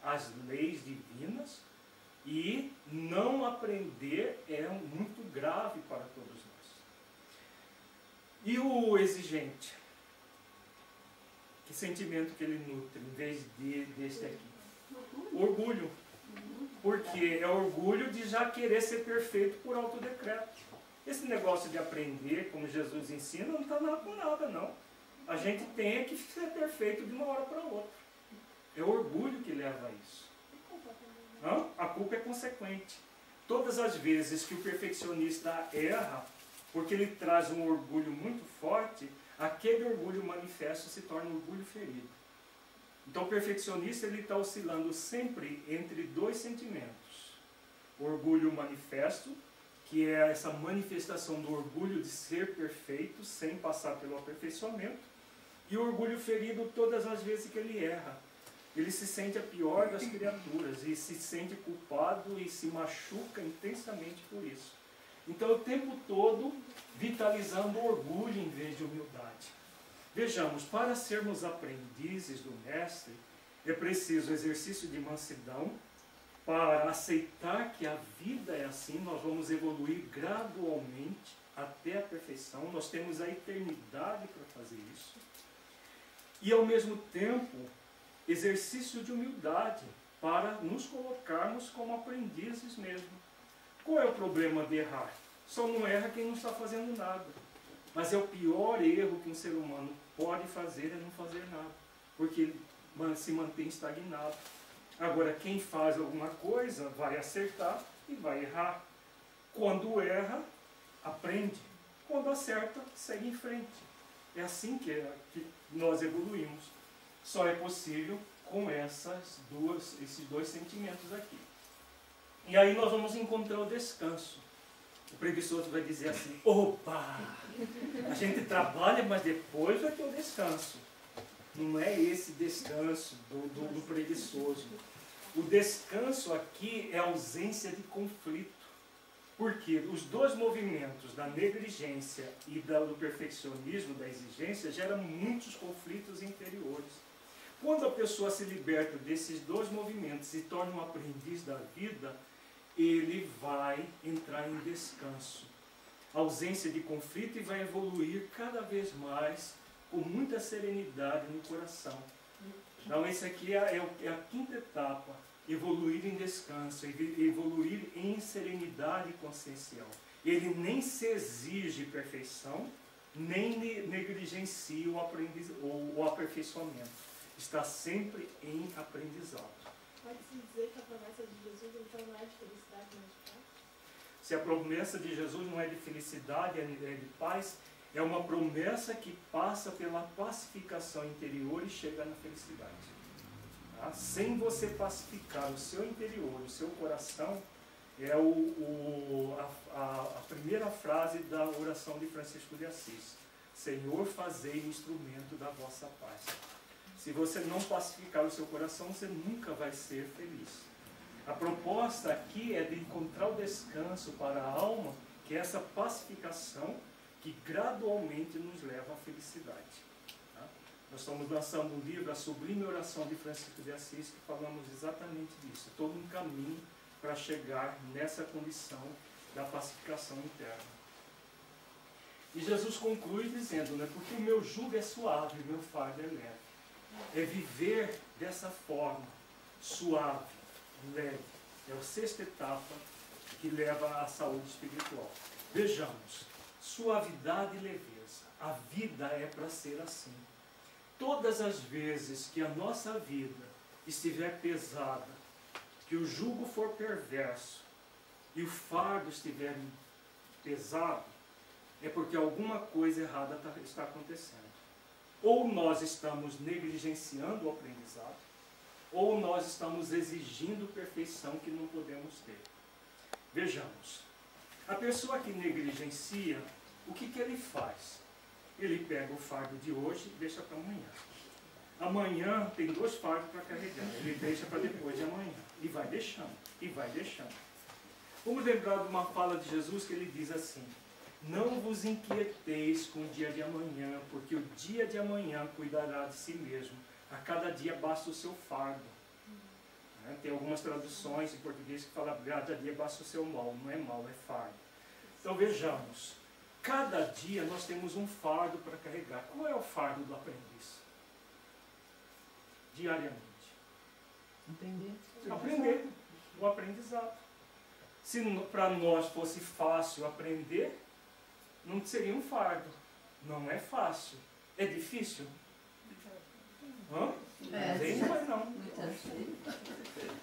as leis divinas e não aprender é muito grave para todos nós. E o exigente? Que sentimento que ele nutre em vez deste aqui? Orgulho. Porque é orgulho de já querer ser perfeito por autodecreto. Esse negócio de aprender, como Jesus ensina, não está nada com nada, não. A gente tem que ser perfeito de uma hora para outra. É o orgulho que leva a isso. Não? A culpa é consequente. Todas as vezes que o perfeccionista erra, porque ele traz um orgulho muito forte, aquele orgulho manifesto se torna um orgulho ferido. Então o perfeccionista está oscilando sempre entre dois sentimentos. O orgulho manifesto, que é essa manifestação do orgulho de ser perfeito, sem passar pelo aperfeiçoamento, e o orgulho ferido todas as vezes que ele erra. Ele se sente a pior das criaturas, e se sente culpado e se machuca intensamente por isso. Então o tempo todo vitalizando o orgulho em vez de humildade. Vejamos, para sermos aprendizes do Mestre, é preciso exercício de mansidão, para aceitar que a vida é assim, nós vamos evoluir gradualmente até a perfeição, nós temos a eternidade para fazer isso. E ao mesmo tempo, exercício de humildade, para nos colocarmos como aprendizes mesmo. Qual é o problema de errar? Só não erra quem não está fazendo nada. Mas é o pior erro que um ser humano pode fazer é não fazer nada, porque ele se mantém estagnado. Agora, quem faz alguma coisa vai acertar e vai errar. Quando erra, aprende. Quando acerta, segue em frente. É assim que nós evoluímos. Só é possível com esses dois sentimentos aqui. E aí nós vamos encontrar o descanso. O preguiçoso vai dizer assim, opa! A gente trabalha, mas depois vai ter o descanso. Não é esse descanso do preguiçoso. O descanso aqui é a ausência de conflito. Porque os dois movimentos da negligência e do perfeccionismo, da exigência, geram muitos conflitos interiores. Quando a pessoa se liberta desses dois movimentos e torna um aprendiz da vida, ele vai entrar em descanso. Ausência de conflito e vai evoluir cada vez mais com muita serenidade no coração. Então, esse aqui é a quinta etapa. Evoluir em descanso, evoluir em serenidade consciencial. Ele nem se exige perfeição, nem negligencia o aperfeiçoamento. Está sempre em aprendizado. Pode-se dizer que a promessa de Jesus então não é de felicidade, mas de paz? Se a promessa de Jesus não é de felicidade, é de paz, é uma promessa que passa pela pacificação interior e chega na felicidade. Sem você pacificar o seu interior, o seu coração, é a primeira frase da oração de Francisco de Assis. Senhor, fazei-me instrumento da vossa paz. Se você não pacificar o seu coração, você nunca vai ser feliz. A proposta aqui é de encontrar o descanso para a alma, que é essa pacificação que gradualmente nos leva à felicidade. Nós estamos lançando um livro, A Sublime Oração de Francisco de Assis, que falamos exatamente disso. Todo um caminho para chegar nessa condição da pacificação interna. E Jesus conclui dizendo, né, porque o meu jugo é suave, o meu fardo é leve. É viver dessa forma, suave, leve. É a sexta etapa que leva à saúde espiritual. Vejamos, suavidade e leveza. A vida é para ser assim. Todas as vezes que a nossa vida estiver pesada, que o jugo for perverso e o fardo estiver pesado, é porque alguma coisa errada está acontecendo. Ou nós estamos negligenciando o aprendizado, ou nós estamos exigindo perfeição que não podemos ter. Vejamos, a pessoa que negligencia, o que ele faz? Ele pega o fardo de hoje e deixa para amanhã. Amanhã tem 2 fardos para carregar, ele deixa para depois de amanhã. E vai deixando, e vai deixando. Vamos lembrar de uma fala de Jesus que ele diz assim: não vos inquieteis com o dia de amanhã, porque o dia de amanhã cuidará de si mesmo. A cada dia basta o seu fardo. Tem algumas traduções em português que falam cada dia basta o seu mal. Não é mal, é fardo. Então vejamos, cada dia nós temos um fardo para carregar. Qual é o fardo do aprendiz? Diariamente. Aprender o aprendizado. Se para nós fosse fácil aprender, não seria um fardo. Não é fácil. É difícil? Hã? Também não é não.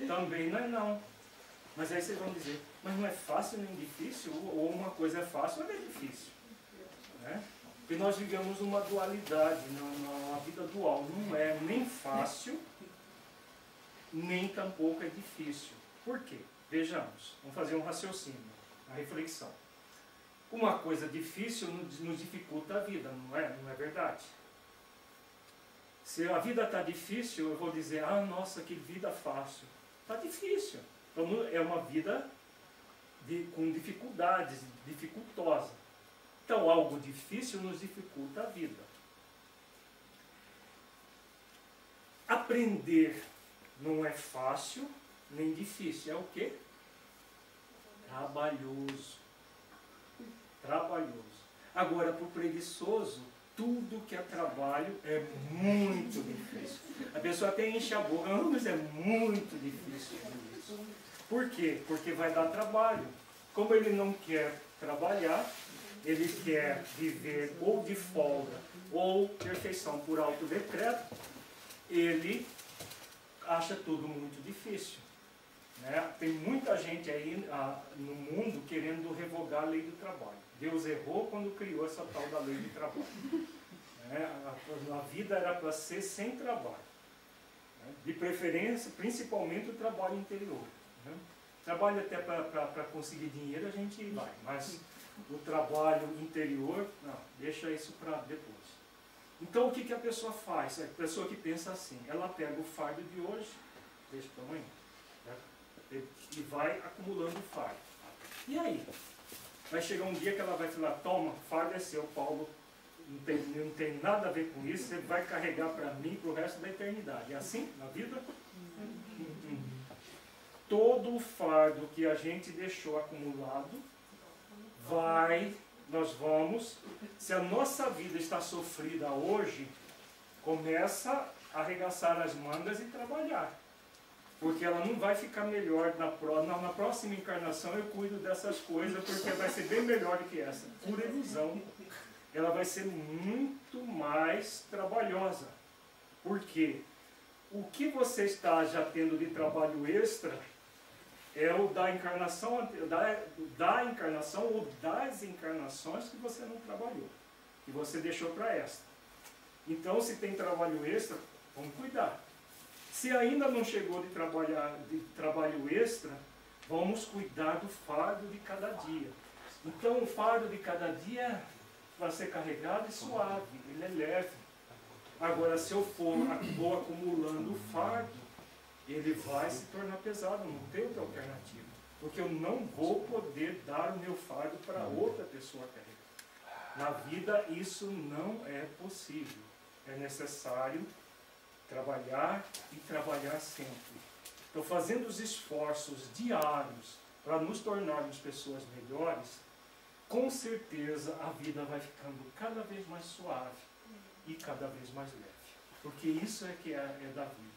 Também não é não. Mas aí vocês vão dizer, mas não é fácil nem difícil? Ou uma coisa é fácil ou é difícil? Né? Porque nós vivemos uma dualidade, uma vida dual. Não é nem fácil, nem tampouco é difícil. Por quê? Vejamos, vamos fazer um raciocínio, uma reflexão. Uma coisa difícil nos dificulta a vida, não é? Não é verdade? Se a vida está difícil, eu vou dizer, ah, nossa, que vida fácil. Está difícil. Então, é uma vida com dificuldades, dificultosa. Então, algo difícil nos dificulta a vida. Aprender não é fácil, nem difícil. É o quê? Trabalhoso. Trabalhoso. Agora, para o preguiçoso, tudo que é trabalho é muito difícil. A pessoa até enche a boca, mas é muito difícil isso. Por quê? Porque vai dar trabalho. Como ele não quer trabalhar, ele quer viver ou de folga ou perfeição por autodecreto, ele acha tudo muito difícil. Né? Tem muita gente aí no mundo querendo revogar a lei do trabalho. Deus errou quando criou essa tal da lei do trabalho. A vida era para ser sem trabalho. Né? De preferência, principalmente o trabalho interior. Né? Trabalho até para conseguir dinheiro a gente vai, mas o trabalho interior, não, deixa isso para depois. Então o que a pessoa faz? A pessoa que pensa assim, ela pega o fardo de hoje, deixa para amanhã, né? E vai acumulando o fardo. E aí? Vai chegar um dia que ela vai falar, toma, fardo é seu, Paulo, não tem nada a ver com isso, você vai carregar para mim para o resto da eternidade. É assim na vida? Todo o fardo que a gente deixou acumulado, nós vamos, se a nossa vida está sofrida hoje, começa a arregaçar as mangas e trabalhar. Porque ela não vai ficar melhor na próxima encarnação, eu cuido dessas coisas, porque vai ser bem melhor do que essa. Por ilusão, ela vai ser muito mais trabalhosa. Por quê? O que você está já tendo de trabalho extra é o da encarnação, da encarnação ou das encarnações que você não trabalhou, que você deixou para esta. Então, se tem trabalho extra, vamos cuidar. Se ainda não chegou de trabalho extra, vamos cuidar do fardo de cada dia. Então, o fardo de cada dia vai ser carregado e suave, ele é leve. Agora, se eu vou acumulando o fardo, ele vai se tornar pesado, não tem outra alternativa. Porque eu não vou poder dar o meu fardo para outra pessoa carregar. Na vida, isso não é possível. É necessário trabalhar e trabalhar sempre. Então, fazendo os esforços diários para nos tornarmos pessoas melhores, com certeza a vida vai ficando cada vez mais suave e cada vez mais leve. Porque isso é que é da vida.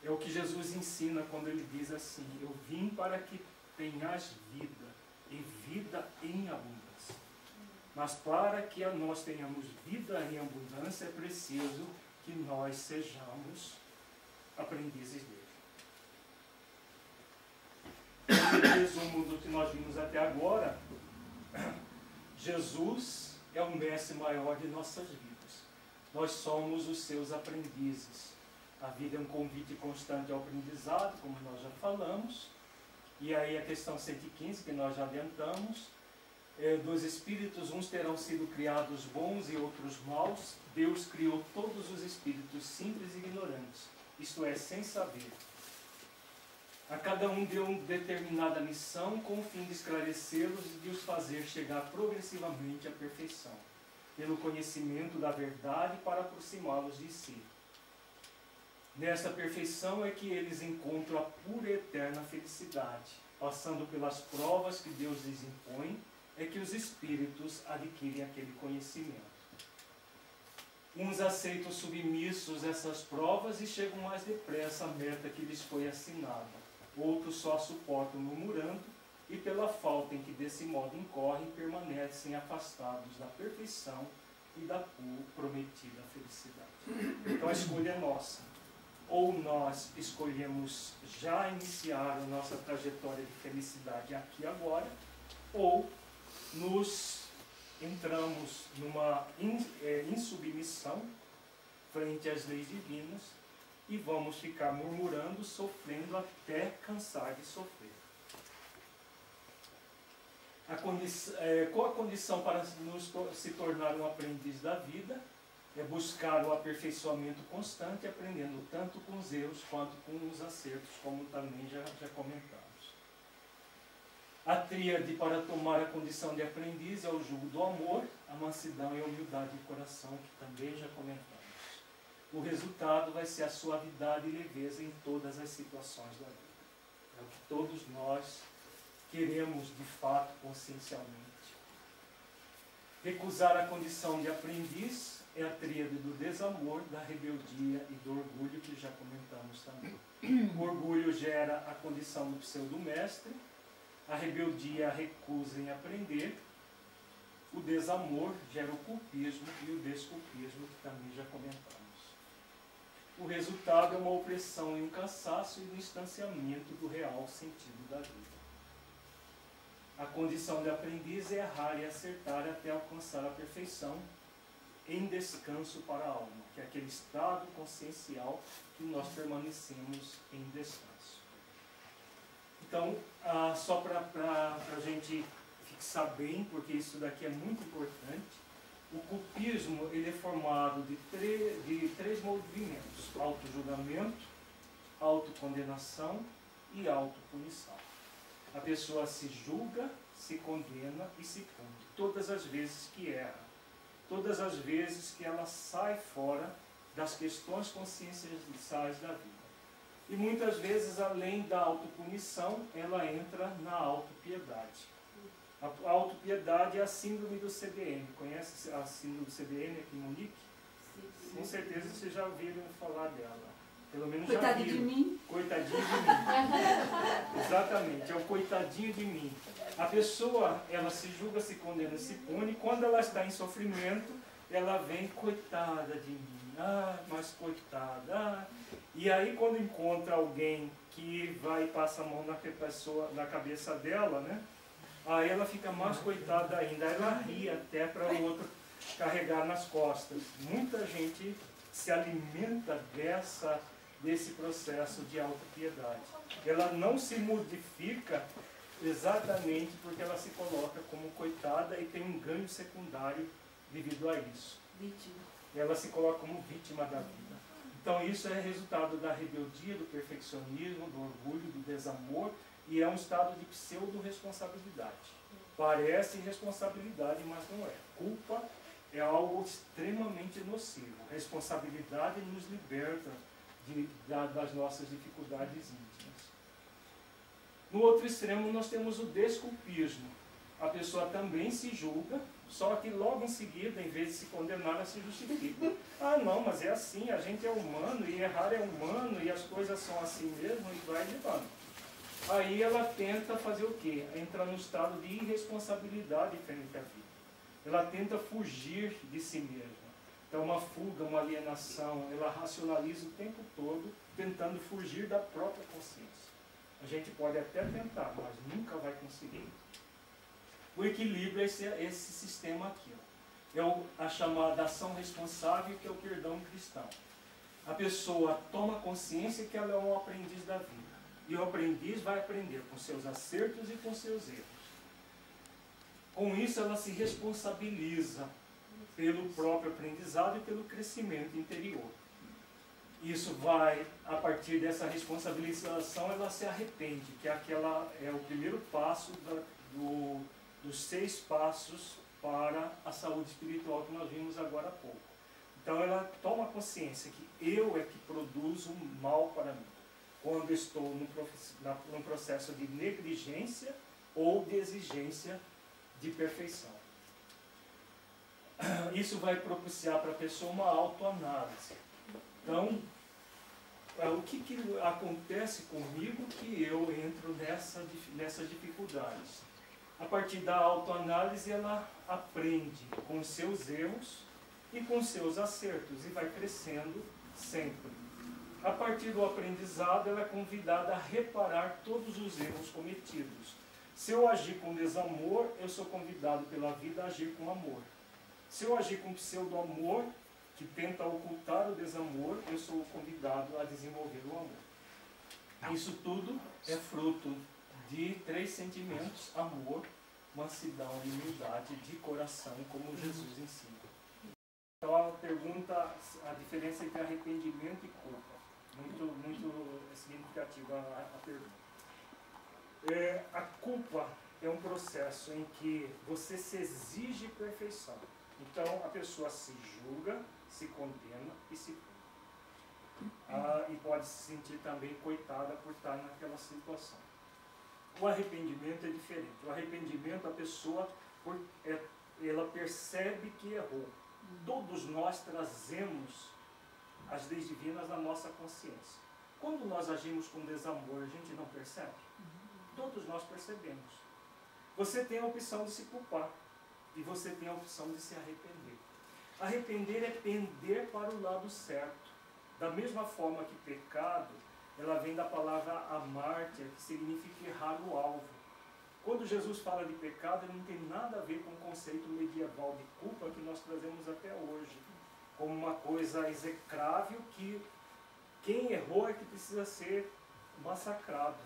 É o que Jesus ensina quando ele diz assim, eu vim para que tenhas vida, e vida em abundância. Mas para que nós tenhamos vida em abundância, é preciso que nós sejamos aprendizes dele. Em resumo do que nós vimos até agora, Jesus é o mestre maior de nossas vidas. Nós somos os seus aprendizes. A vida é um convite constante ao aprendizado, como nós já falamos. E aí a questão 115, que nós já adiantamos, dos espíritos, uns terão sido criados bons e outros maus. Deus criou todos os espíritos simples e ignorantes, isto é, sem saber. A cada um deu uma determinada missão com o fim de esclarecê-los e de os fazer chegar progressivamente à perfeição, pelo conhecimento da verdade para aproximá-los de si. Nesta perfeição é que eles encontram a pura e eterna felicidade. Passando pelas provas que Deus lhes impõe, é que os espíritos adquirem aquele conhecimento. Uns aceitam submissos essas provas e chegam mais depressa à meta que lhes foi assinada. Outros só suportam murmurando e, pela falta em que desse modo incorrem, permanecem afastados da perfeição e da prometida felicidade. Então a escolha é nossa. Ou nós escolhemos já iniciar a nossa trajetória de felicidade aqui e agora, ou nos entramos numa insubmissão frente às leis divinas e vamos ficar murmurando, sofrendo até cansar de sofrer. Qual a condição para se tornar um aprendiz da vida? É buscar o aperfeiçoamento constante, aprendendo tanto com os erros quanto com os acertos, como também já comentamos. A tríade para tomar a condição de aprendiz é o jugo do amor, a mansidão e a humildade de coração, que também já comentamos. O resultado vai ser a suavidade e leveza em todas as situações da vida. É o que todos nós queremos de fato, consciencialmente. Recusar a condição de aprendiz é a tríade do desamor, da rebeldia e do orgulho, que já comentamos também. O orgulho gera a condição do pseudo-mestre, a rebeldia, a recusa em aprender, o desamor gera o culpismo e o desculpismo, que também já comentamos. O resultado é uma opressão e um cansaço e um distanciamento do real sentido da vida. A condição de aprendiz é errar e acertar até alcançar a perfeição em descanso para a alma, que é aquele estado consciencial que nós permanecemos em descanso. Então, só para a gente fixar bem, porque isso daqui é muito importante, o culpismo ele é formado de três movimentos: autojulgamento, autocondenação e autopunição. A pessoa se julga, se condena e se pune, todas as vezes que erra, todas as vezes que ela sai fora das questões conscienciais da vida. E muitas vezes, além da autopunição, ela entra na autopiedade. A autopiedade é a síndrome do CBN. Conhece a síndrome do CBN aqui em Munique? Sim. Com certeza vocês já ouviram falar dela. Pelo menos já viram. Coitadinho de mim. Coitadinho de mim. Exatamente, é o coitadinho de mim. A pessoa, ela se julga, se condena, se pune. Quando ela está em sofrimento, ela vem, coitada de mim. Ah, mas coitada. E aí quando encontra alguém que vai e passa a mão na cabeça dela, né? Aí ela fica mais coitada ainda. Ela ri até para o outro carregar nas costas. Muita gente se alimenta desse processo de autopiedade. Ela não se modifica exatamente porque ela se coloca como coitada e tem um ganho secundário devido a isso. Vítima. Ela se coloca como vítima da vida. Então isso é resultado da rebeldia, do perfeccionismo, do orgulho, do desamor, e é um estado de pseudo-responsabilidade. Parece responsabilidade, mas não é. Culpa é algo extremamente nocivo. Responsabilidade nos liberta das nossas dificuldades íntimas. No outro extremo nós temos o desculpismo. A pessoa também se julga, só que logo em seguida, em vez de se condenar, ela se justifica. Ah não, mas é assim, a gente é humano, e errar é humano, e as coisas são assim mesmo, e vai levando. Aí ela tenta fazer o quê? Entrar no estado de irresponsabilidade frente à vida. Ela tenta fugir de si mesma. Então uma fuga, uma alienação, ela racionaliza o tempo todo, tentando fugir da própria consciência. A gente pode até tentar, mas nunca vai conseguir. O equilíbrio é esse sistema aqui. Ó. é a chamada ação responsável, que é o perdão cristão. A pessoa toma consciência que ela é um aprendiz da vida. E o aprendiz vai aprender com seus acertos e com seus erros. Com isso, ela se responsabiliza pelo próprio aprendizado e pelo crescimento interior. Isso vai, a partir dessa responsabilização, ela se arrepende, que é o primeiro passo dos 6 passos para a saúde espiritual que nós vimos agora há pouco. Então ela toma consciência que eu é que produzo mal para mim, quando estou num processo de negligência ou de exigência de perfeição. Isso vai propiciar para a pessoa uma autoanálise. Então, o que acontece comigo que eu entro nessas dificuldades? A partir da autoanálise, ela aprende com os seus erros e com os seus acertos e vai crescendo sempre. A partir do aprendizado, ela é convidada a reparar todos os erros cometidos. Se eu agir com desamor, eu sou convidado pela vida a agir com amor. Se eu agir com pseudo-amor, que tenta ocultar o desamor, eu sou convidado a desenvolver o amor. Isso tudo é fruto de 3 sentimentos: amor, mansidão e humildade de coração, como Jesus ensina. Então a pergunta, a diferença entre arrependimento e culpa. Muito significativa a pergunta. A culpa é um processo em que você se exige perfeição. Então a pessoa se julga, se condena e se culpa. E pode se sentir também coitada por estar naquela situação. O arrependimento é diferente. O arrependimento, a pessoa ela percebe que errou. Todos nós trazemos as leis divinas na nossa consciência. Quando nós agimos com desamor, a gente não percebe? Todos nós percebemos. Você tem a opção de se culpar e você tem a opção de se arrepender. Arrepender é pender para o lado certo. Da mesma forma que pecado, ela vem da palavra amártia, que significa errar o alvo. Quando Jesus fala de pecado, ele não tem nada a ver com o conceito medieval de culpa que nós trazemos até hoje, como uma coisa execrável que quem errou é que precisa ser massacrado.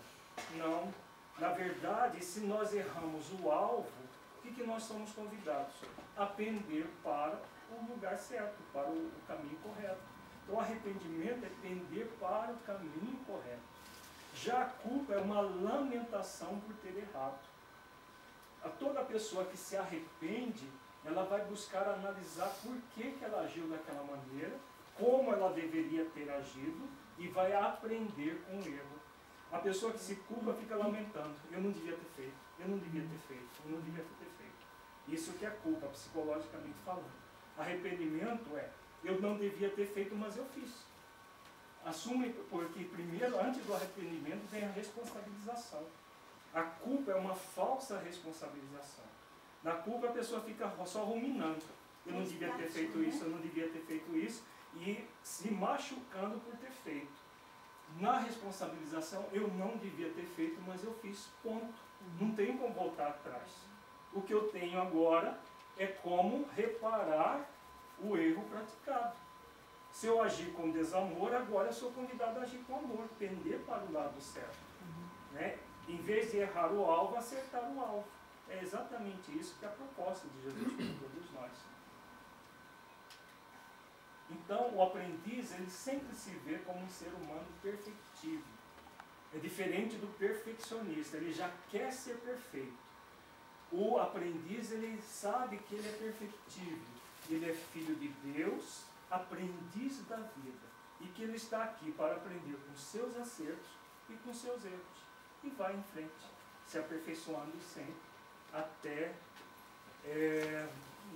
Não. Na verdade, se nós erramos o alvo, o que nós somos convidados? A pender para o lugar certo, para o caminho correto. Então, o arrependimento é pender para o caminho correto. Já a culpa é uma lamentação por ter errado. A toda pessoa que se arrepende, ela vai buscar analisar por que ela agiu daquela maneira, como ela deveria ter agido, e vai aprender com o erro. A pessoa que se culpa fica lamentando: eu não devia ter feito, eu não devia ter feito, eu não devia ter feito. Isso que é culpa, psicologicamente falando. Arrependimento é: eu não devia ter feito, mas eu fiz. Assume, porque primeiro, antes do arrependimento, vem a responsabilização. A culpa é uma falsa responsabilização. Na culpa a pessoa fica só ruminando: eu não devia ter feito isso, eu não devia ter feito isso, e se machucando por ter feito. Na responsabilização, eu não devia ter feito, mas eu fiz, ponto. Não tenho como voltar atrás. O que eu tenho agora é como reparar o erro praticado. Se eu agir com desamor, agora eu sou convidado a agir com amor, pender para o lado certo. Né? Em vez de errar o alvo, acertar o alvo. É exatamente isso que é a proposta de Jesus para todos nós. Então, o aprendiz, ele sempre se vê como um ser humano perfectível. É diferente do perfeccionista, ele já quer ser perfeito. O aprendiz, ele sabe que ele é perfectível. Ele é filho de Deus, aprendiz da vida. E que ele está aqui para aprender com seus acertos e com seus erros. E vai em frente, se aperfeiçoando sempre, até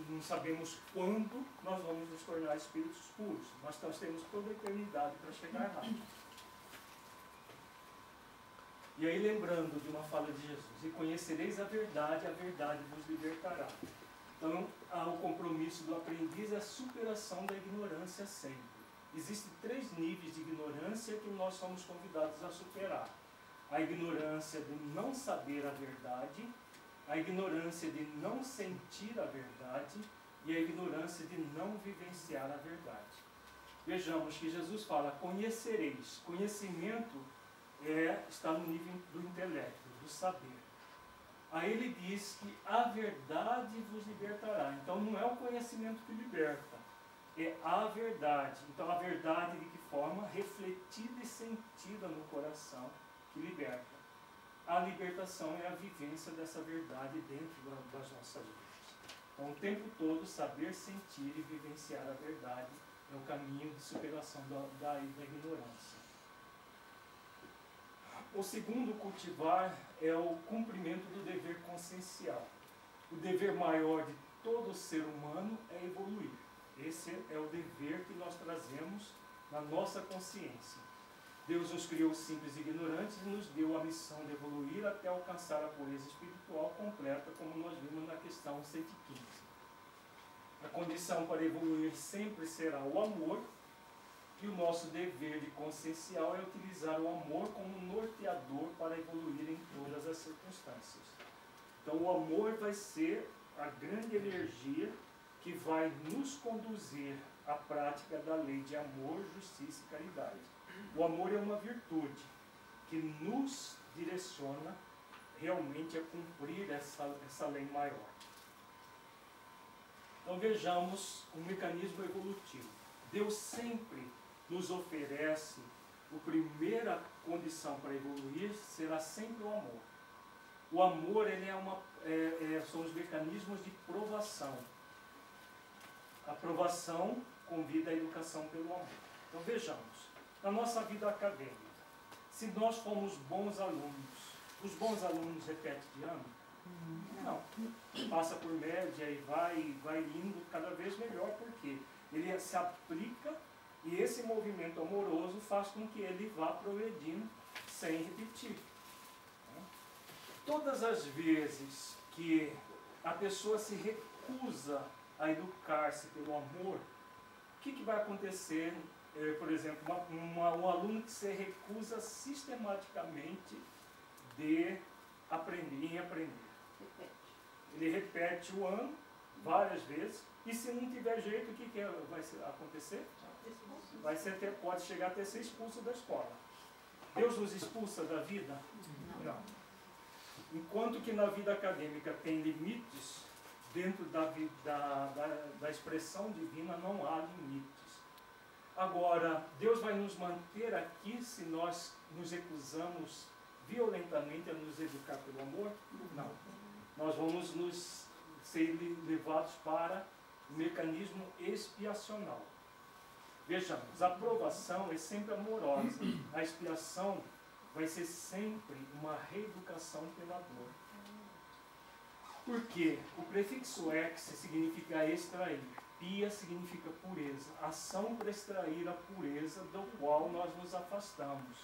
não sabemos quando nós vamos nos tornar espíritos puros. Nós temos toda a eternidade para chegar lá. E aí, lembrando de uma fala de Jesus: e conhecereis a verdade vos libertará. Então, o compromisso do aprendiz é a superação da ignorância sempre. Existem 3 níveis de ignorância que nós somos convidados a superar: a ignorância de não saber a verdade, a ignorância de não sentir a verdade e a ignorância de não vivenciar a verdade. Vejamos que Jesus fala, conhecereis. Conhecimento está no nível do intelecto, do saber. Aí ele diz que a verdade vos libertará. Então não é o conhecimento que liberta, é a verdade. Então a verdade de que forma? Refletida e sentida no coração, que liberta. A libertação é a vivência dessa verdade dentro das nossas vidas. Então o tempo todo saber, sentir e vivenciar a verdade é o caminho de superação da ignorância. O segundo cultivar é o cumprimento do dever consciencial. O dever maior de todo ser humano é evoluir. Esse é o dever que nós trazemos na nossa consciência. Deus nos criou simples e ignorantes e nos deu a missão de evoluir até alcançar a pureza espiritual completa, como nós vimos na questão 115. A condição para evoluir sempre será o amor, e o nosso dever de consciencial é utilizar o amor como norteador para evoluir em todas as circunstâncias. Então o amor vai ser a grande energia que vai nos conduzir à prática da lei de amor, justiça e caridade. O amor é uma virtude que nos direciona realmente a cumprir essa lei maior. Então vejamos o mecanismo evolutivo. Deus sempre nos oferece, a primeira condição para evoluir será sempre o amor. O amor são os mecanismos de provação. A provação convida a educação pelo amor. Então vejamos, na nossa vida acadêmica, se nós formos bons alunos, os bons alunos repetem de ano? Não. Passa por média e vai indo cada vez melhor, porque ele se aplica e esse movimento amoroso faz com que ele vá progredindo sem repetir. Todas as vezes que a pessoa se recusa a educar-se pelo amor, o que vai acontecer? Por exemplo, um aluno que se recusa sistematicamente em aprender. Ele repete o ano várias vezes, e se não tiver jeito, o que vai acontecer? Pode chegar até ser expulso da escola. Deus nos expulsa da vida? Não. Enquanto que na vida acadêmica tem limites, dentro da expressão divina não há limites. Agora, Deus vai nos manter aqui se nós nos recusamos violentamente a nos educar pelo amor? Não. Nós vamos nos ser levados para o mecanismo expiacional. Vejamos, a aprovação é sempre amorosa. A expiação vai ser sempre uma reeducação pela dor. Por quê? O prefixo ex significa extrair. Pia significa pureza. Ação para extrair a pureza do qual nós nos afastamos.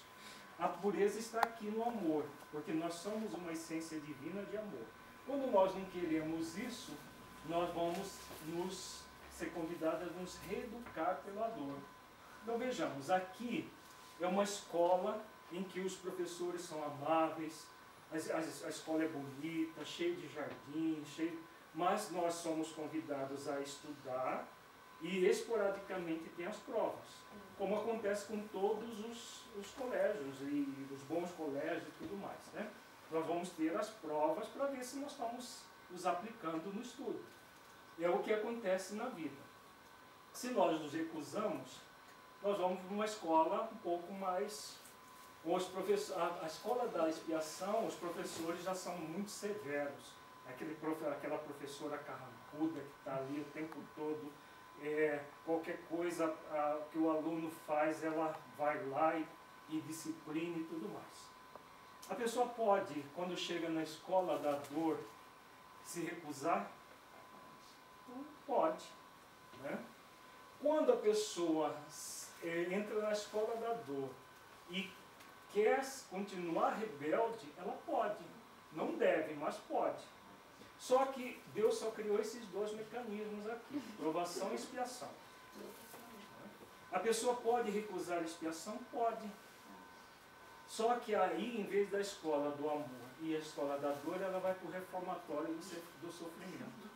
A pureza está aqui no amor, porque nós somos uma essência divina de amor. Quando nós não queremos isso, nós vamos ser convidados a nos reeducar pela dor. Então vejamos, aqui é uma escola em que os professores são amáveis, a escola é bonita, cheia de jardins, mas nós somos convidados a estudar e esporadicamente tem as provas, como acontece com todos os colégios e os bons colégios e tudo mais, né? Nós vamos ter as provas para ver se nós estamos nos aplicando no estudo. É o que acontece na vida. Se nós nos recusamos, nós vamos para uma escola um pouco mais... A escola da expiação, os professores já são muito severos. Aquela professora carrancuda que está ali o tempo todo, qualquer coisa que o aluno faz, ela vai lá e disciplina e tudo mais. A pessoa pode, quando chega na escola da dor, se recusar? Pode. Né? Quando a pessoa entra na escola da dor e quer continuar rebelde, ela pode. Não deve, mas pode. Só que Deus só criou esses dois mecanismos aqui, provação e expiação. A pessoa pode recusar a expiação? Pode. Só que aí, em vez da escola do amor e a escola da dor, ela vai para o reformatório do sofrimento.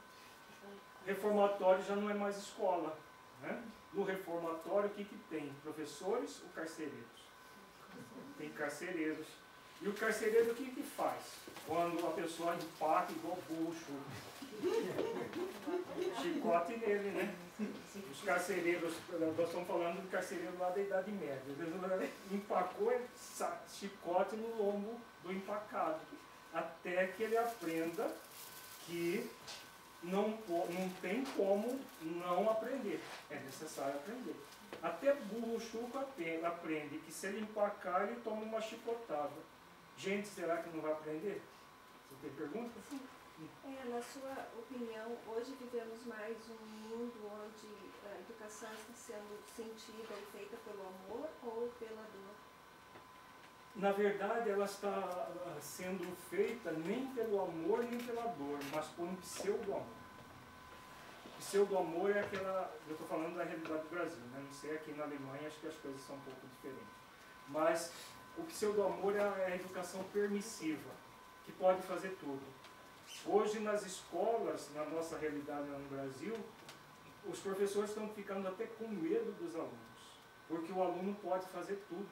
reformatório já não é mais escola, né? No reformatório, o que tem? Professores ou carcereiros? Tem carcereiros. E o carcereiro o que faz? Quando a pessoa empaca igual bucho, chicote nele, né? Os carcereiros, nós estamos falando de carcereiro lá da Idade Média. Empacou, chicote no lombo do empacado, até que ele aprenda que não tem como não aprender, é necessário aprender. Até burro chuco aprende que se ele empacar, ele toma uma chicotada. Gente, será que não vai aprender? Você tem pergunta? Sim. Na sua opinião, hoje vivemos mais um mundo onde a educação está sendo sentida e feita pelo amor ou pela dor? Na verdade, ela está sendo feita nem pelo amor nem pela dor, mas por um pseudo-amor. Pseudo-amor é aquela, eu estou falando da realidade do Brasil, né? Não sei, aqui na Alemanha acho que as coisas são um pouco diferentes. Mas o pseudo-amor é a educação permissiva, que pode fazer tudo. Hoje nas escolas, na nossa realidade no Brasil, os professores estão ficando até com medo dos alunos, porque o aluno pode fazer tudo.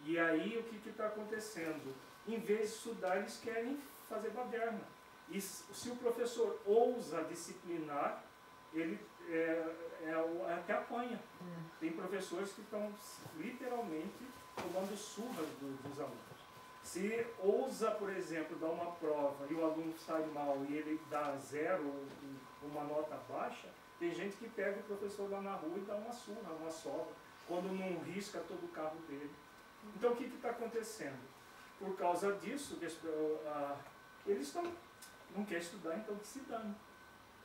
E aí o que está acontecendo? Em vez de estudar, eles querem fazer baderna. E se o professor ousa disciplinar, ele até apanha. Tem professores que estão literalmente tomando surras dos alunos. Se ousa, por exemplo, dar uma prova e o aluno sai mal e ele dá 0, uma nota baixa, tem gente que pega o professor lá na rua e dá uma surra, uma sova, quando não risca todo o carro dele. Então o que está acontecendo? Por causa disso, eles não querem estudar, então que se dane.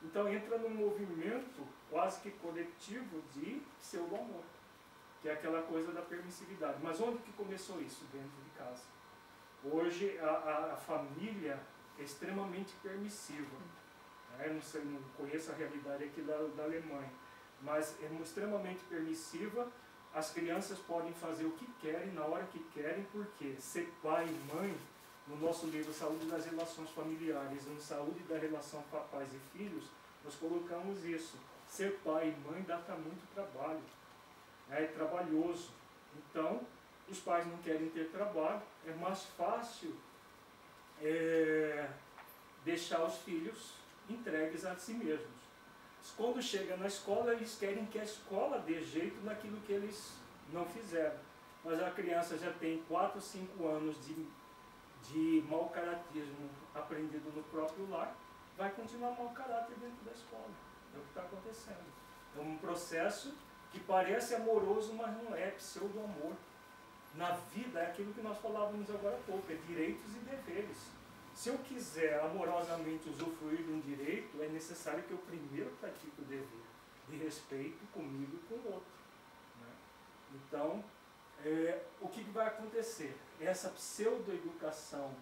Então entra num movimento quase que coletivo de pseudo-amor, que é aquela coisa da permissividade. Mas onde que começou isso? Dentro de casa. Hoje a família é extremamente permissiva. Eu não conheço a realidade aqui da Alemanha, mas é extremamente permissiva. As crianças podem fazer o que querem, na hora que querem, porque ser pai e mãe, no nosso livro Saúde das Relações Familiares e no Saúde da Relação Papais e Filhos, nós colocamos isso. Ser pai e mãe dá muito trabalho, é trabalhoso. Então, os pais não querem ter trabalho, é mais fácil deixar os filhos entregues a si mesmos. Quando chega na escola, eles querem que a escola dê jeito naquilo que eles não fizeram. Mas a criança já tem 4, 5 anos de mau caratismo aprendido no próprio lar, vai continuar mau caráter dentro da escola. É o que está acontecendo. É um processo que parece amoroso, mas não é, pseudo-amor. Na vida é aquilo que nós falávamos agora há pouco, é direitos e deveres. Se eu quiser amorosamente usufruir de um direito, é necessário que eu primeiro pratique o dever de respeito comigo e com o outro, né? Então, o que vai acontecer? Essa pseudo-educação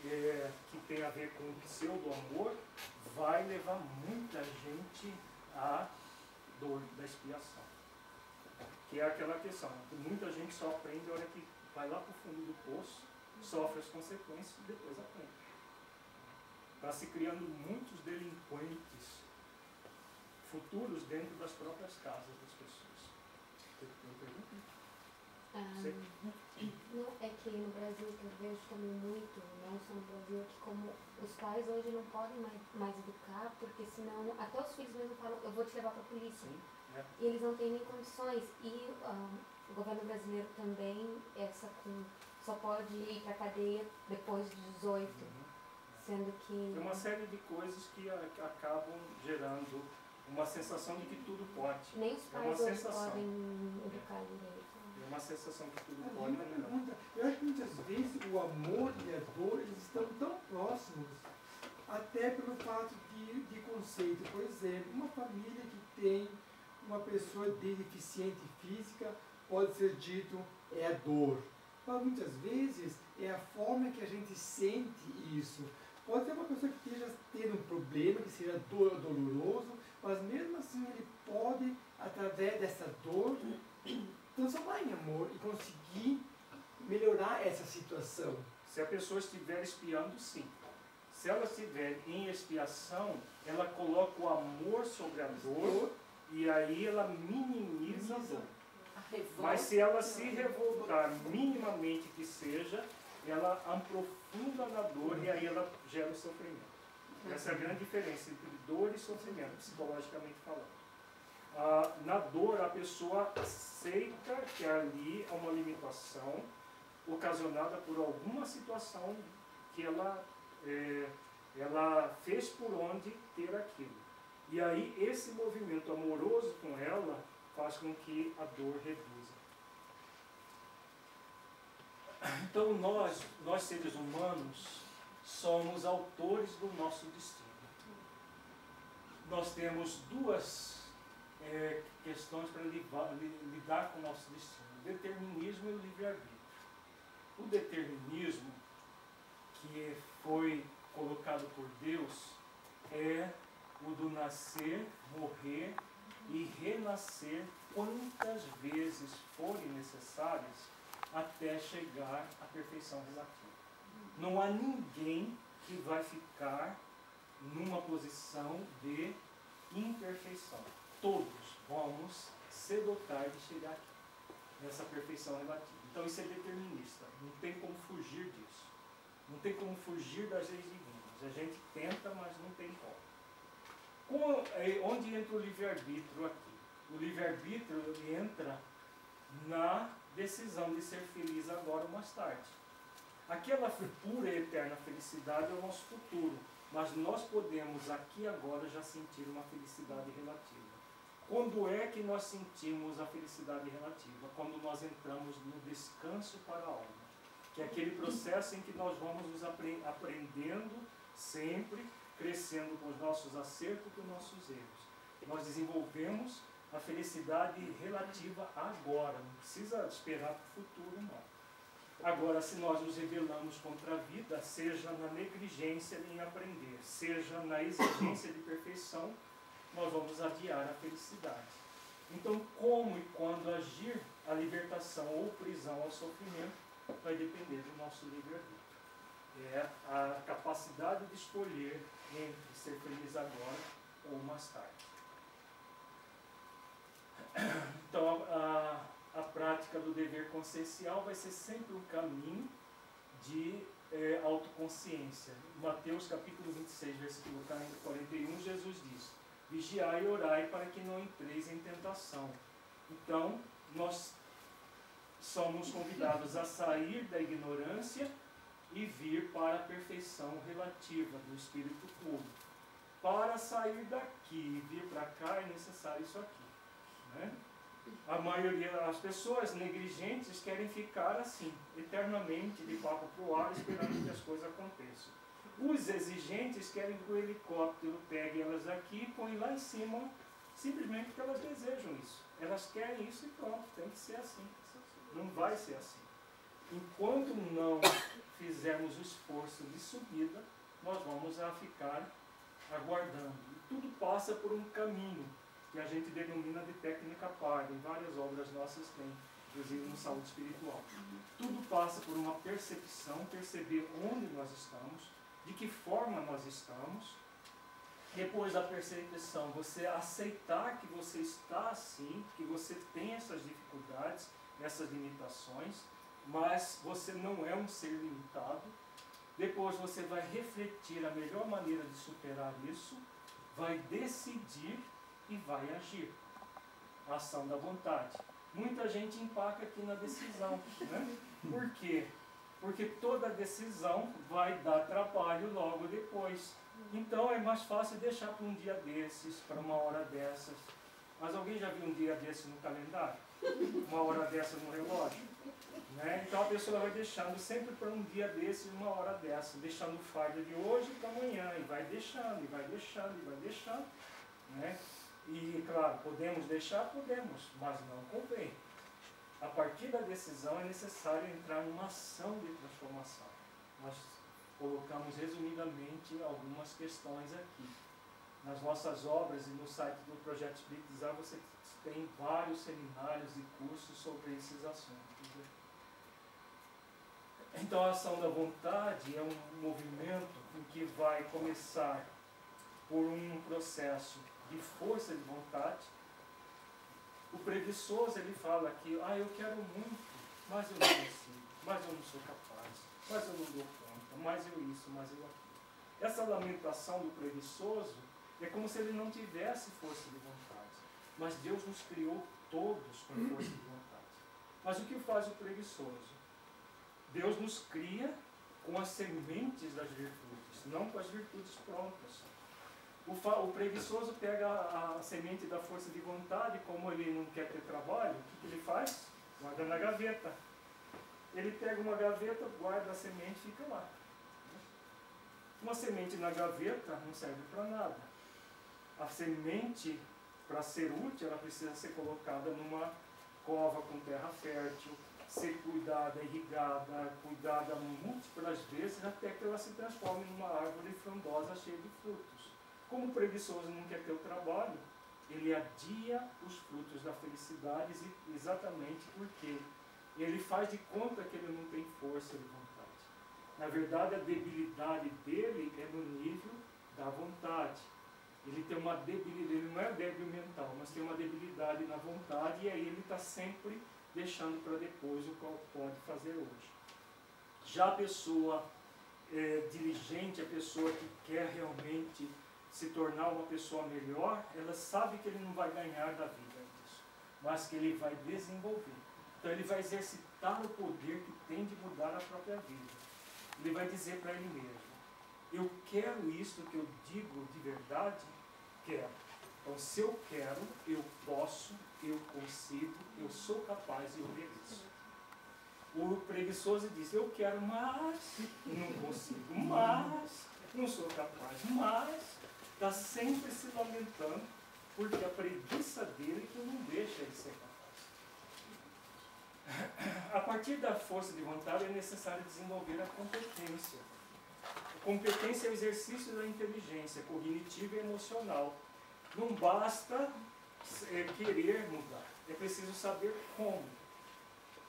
que tem a ver com o pseudo-amor vai levar muita gente à dor da expiação. Que é aquela questão, muita gente só aprende a hora que vai lá para o fundo do poço, sofre as consequências e depois aprende. Está se criando muitos delinquentes futuros dentro das próprias casas das pessoas. Tem pergunta? Não, é que no Brasil que eu vejo também muito, não só no Brasil, que como os pais hoje não podem mais educar, porque senão até os filhos mesmo falam, eu vou te levar para a polícia. Sim, E eles não têm nem condições. E o governo brasileiro também só pode ir para a cadeia depois de 18, sendo que... Tem uma série de coisas que acabam gerando uma sensação de que tudo pode. Nem os pais hoje podem educar direito. É uma sensação que tudo Mas pode. uma pergunta, eu acho que muitas vezes o amor e a dor eles estão tão próximos, até pelo fato de conceito. Por exemplo, uma família que tem uma pessoa deficiente física, pode ser dito é a dor. Mas muitas vezes é a forma que a gente sente isso. Pode ser uma pessoa que esteja tendo um problema, que seja doloroso, mas mesmo assim ele pode, através dessa dor, transformar em amor e conseguir melhorar essa situação. Se a pessoa estiver espiando, sim. Se ela estiver em expiação, ela coloca o amor sobre a dor e aí ela minimiza a dor. Mas se ela se revoltar minimamente que seja, ela aprofunda na dor e aí ela gera o sofrimento. Essa é a grande diferença entre dor e sofrimento, psicologicamente falando. Na dor, a pessoa aceita que ali é uma limitação ocasionada por alguma situação que ela fez por onde ter aquilo. E aí esse movimento amoroso com ela faz com que a dor reduza. Então nós seres humanos, somos autores do nosso destino. Nós temos duas questões para lidar com o nosso destino: o determinismo e o livre-arbítrio. O determinismo, que foi colocado por Deus, é o do nascer, morrer e renascer quantas vezes forem necessárias até chegar à perfeição relativa. Não há ninguém que vai ficar numa posição de imperfeição. Todos vamos se dotar de chegar aqui, nessa perfeição relativa. Então isso é determinista, não tem como fugir disso. Não tem como fugir das leis divinas. A gente tenta, mas não tem como. Onde entra o livre-arbítrio aqui? O livre-arbítrio entra na decisão de ser feliz agora ou mais tarde. Aquela pura e eterna felicidade é o nosso futuro, mas nós podemos aqui agora já sentir uma felicidade relativa. Quando é que nós sentimos a felicidade relativa? Quando nós entramos no descanso para a alma, que é aquele processo em que nós vamos nos aprendendo sempre, crescendo com os nossos acertos e com os nossos erros. Nós desenvolvemos a felicidade relativa agora, não precisa esperar para o futuro, não. Agora, se nós nos rebelamos contra a vida, seja na negligência em aprender, seja na exigência de perfeição, nós vamos adiar a felicidade. Então, como e quando agir a libertação ou prisão ao sofrimento vai depender do nosso livre-arbítrio. É a capacidade de escolher entre ser feliz agora ou mais tarde. Então, a prática do dever consciencial vai ser sempre um caminho de autoconsciência. Em Mateus capítulo 26, versículo 41, Jesus diz: vigiai e orai para que não entreis em tentação. Então, nós somos convidados a sair da ignorância e vir para a perfeição relativa do Espírito puro. Para sair daqui e vir para cá é necessário isso aqui, né? A maioria das pessoas negligentes querem ficar assim, eternamente, de papo para o ar, esperando que as coisas aconteçam. Os exigentes querem que o helicóptero pegue elas aqui e põe lá em cima, simplesmente porque elas desejam isso. Elas querem isso e pronto, tem que ser assim. Não vai ser assim. Enquanto não fizermos o esforço de subida, nós vamos ficar aguardando. E tudo passa por um caminho que a gente denomina de técnica parda. Em várias obras nossas tem, inclusive no Saúde Espiritual. Tudo passa por uma percepção, perceber onde nós estamos, de que forma nós estamos. Depois da percepção, você aceitar que você está assim, que você tem essas dificuldades, essas limitações, mas você não é um ser limitado. Depois você vai refletir a melhor maneira de superar isso, vai decidir e vai agir. A ação da vontade. Muita gente empaca aqui na decisão, né? Por quê? Porque toda decisão vai dar trabalho logo depois. Então é mais fácil deixar para um dia desses, para uma hora dessas. Mas alguém já viu um dia desses no calendário? Uma hora dessa no relógio? Né? Então a pessoa vai deixando sempre para um dia desses, uma hora dessa, deixando o fardo de hoje para amanhã, e vai deixando, e vai deixando, e vai deixando. Né? E claro, podemos deixar? Podemos, mas não convém. A partir da decisão é necessário entrar numa ação de transformação. Nós colocamos resumidamente algumas questões aqui. Nas nossas obras e no site do Projeto Espiritizar você tem vários seminários e cursos sobre esses assuntos. Então a ação da vontade é um movimento em que vai começar por um processo de força de vontade. O preguiçoso, ele fala que eu quero muito, mas eu não consigo, mas eu não sou capaz, mas eu não dou conta, mas eu isso, mas eu aquilo. Essa lamentação do preguiçoso é como se ele não tivesse força de vontade. Mas Deus nos criou todos com força de vontade. Mas o que faz o preguiçoso? Deus nos cria com as sementes das virtudes, não com as virtudes prontas. O preguiçoso pega a semente da força de vontade, como ele não quer ter trabalho, o que ele faz? Guarda na gaveta. Ele pega uma gaveta, guarda a semente e fica lá. Uma semente na gaveta não serve para nada. A semente, para ser útil, ela precisa ser colocada numa cova com terra fértil, ser cuidada, irrigada, cuidada múltiplas vezes, até que ela se transforme numa árvore frondosa cheia de frutos. Como o preguiçoso não quer ter o trabalho, ele adia os frutos da felicidade exatamente porque ele faz de conta que ele não tem força de vontade. Na verdade, a debilidade dele é no nível da vontade. Ele tem uma debilidade, ele não é débil mental, mas tem uma debilidade na vontade, e aí ele está sempre deixando para depois o qual pode fazer hoje. Já a pessoa diligente, a pessoa que quer realmente se tornar uma pessoa melhor, ela sabe que ele não vai ganhar da vida disso, mas que ele vai desenvolver. Então ele vai exercitar o poder que tem de mudar a própria vida. Ele vai dizer para ele mesmo: eu quero isso que eu digo de verdade, quero. Então se eu quero, eu posso, eu consigo, eu sou capaz e eu mereço. O preguiçoso diz: eu quero, mas não consigo, mas não sou capaz, mas está sempre se lamentando, porque a preguiça dele que não deixa ele ser capaz. A partir da força de vontade é necessário desenvolver a competência. A competência é o exercício da inteligência cognitiva e emocional. Não basta querer mudar, é preciso saber como.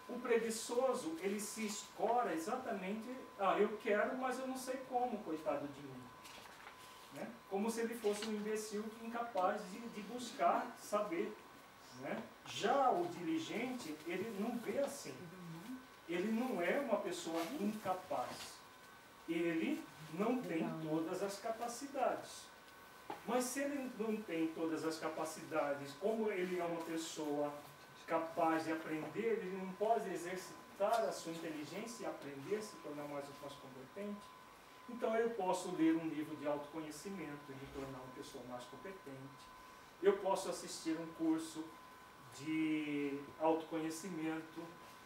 O preguiçoso, ele se escora exatamente: eu quero, mas eu não sei como, coitado de mim. Né? Como se ele fosse um imbecil incapaz de buscar saber. Né? Já o diligente, ele não vê assim. Ele não é uma pessoa incapaz. Ele não tem todas as capacidades. Mas se ele não tem todas as capacidades, como ele é uma pessoa capaz de aprender, ele não pode exercitar a sua inteligência e aprender, se tornar mais competente. Então eu posso ler um livro de autoconhecimento e me tornar uma pessoa mais competente. Eu posso assistir um curso de autoconhecimento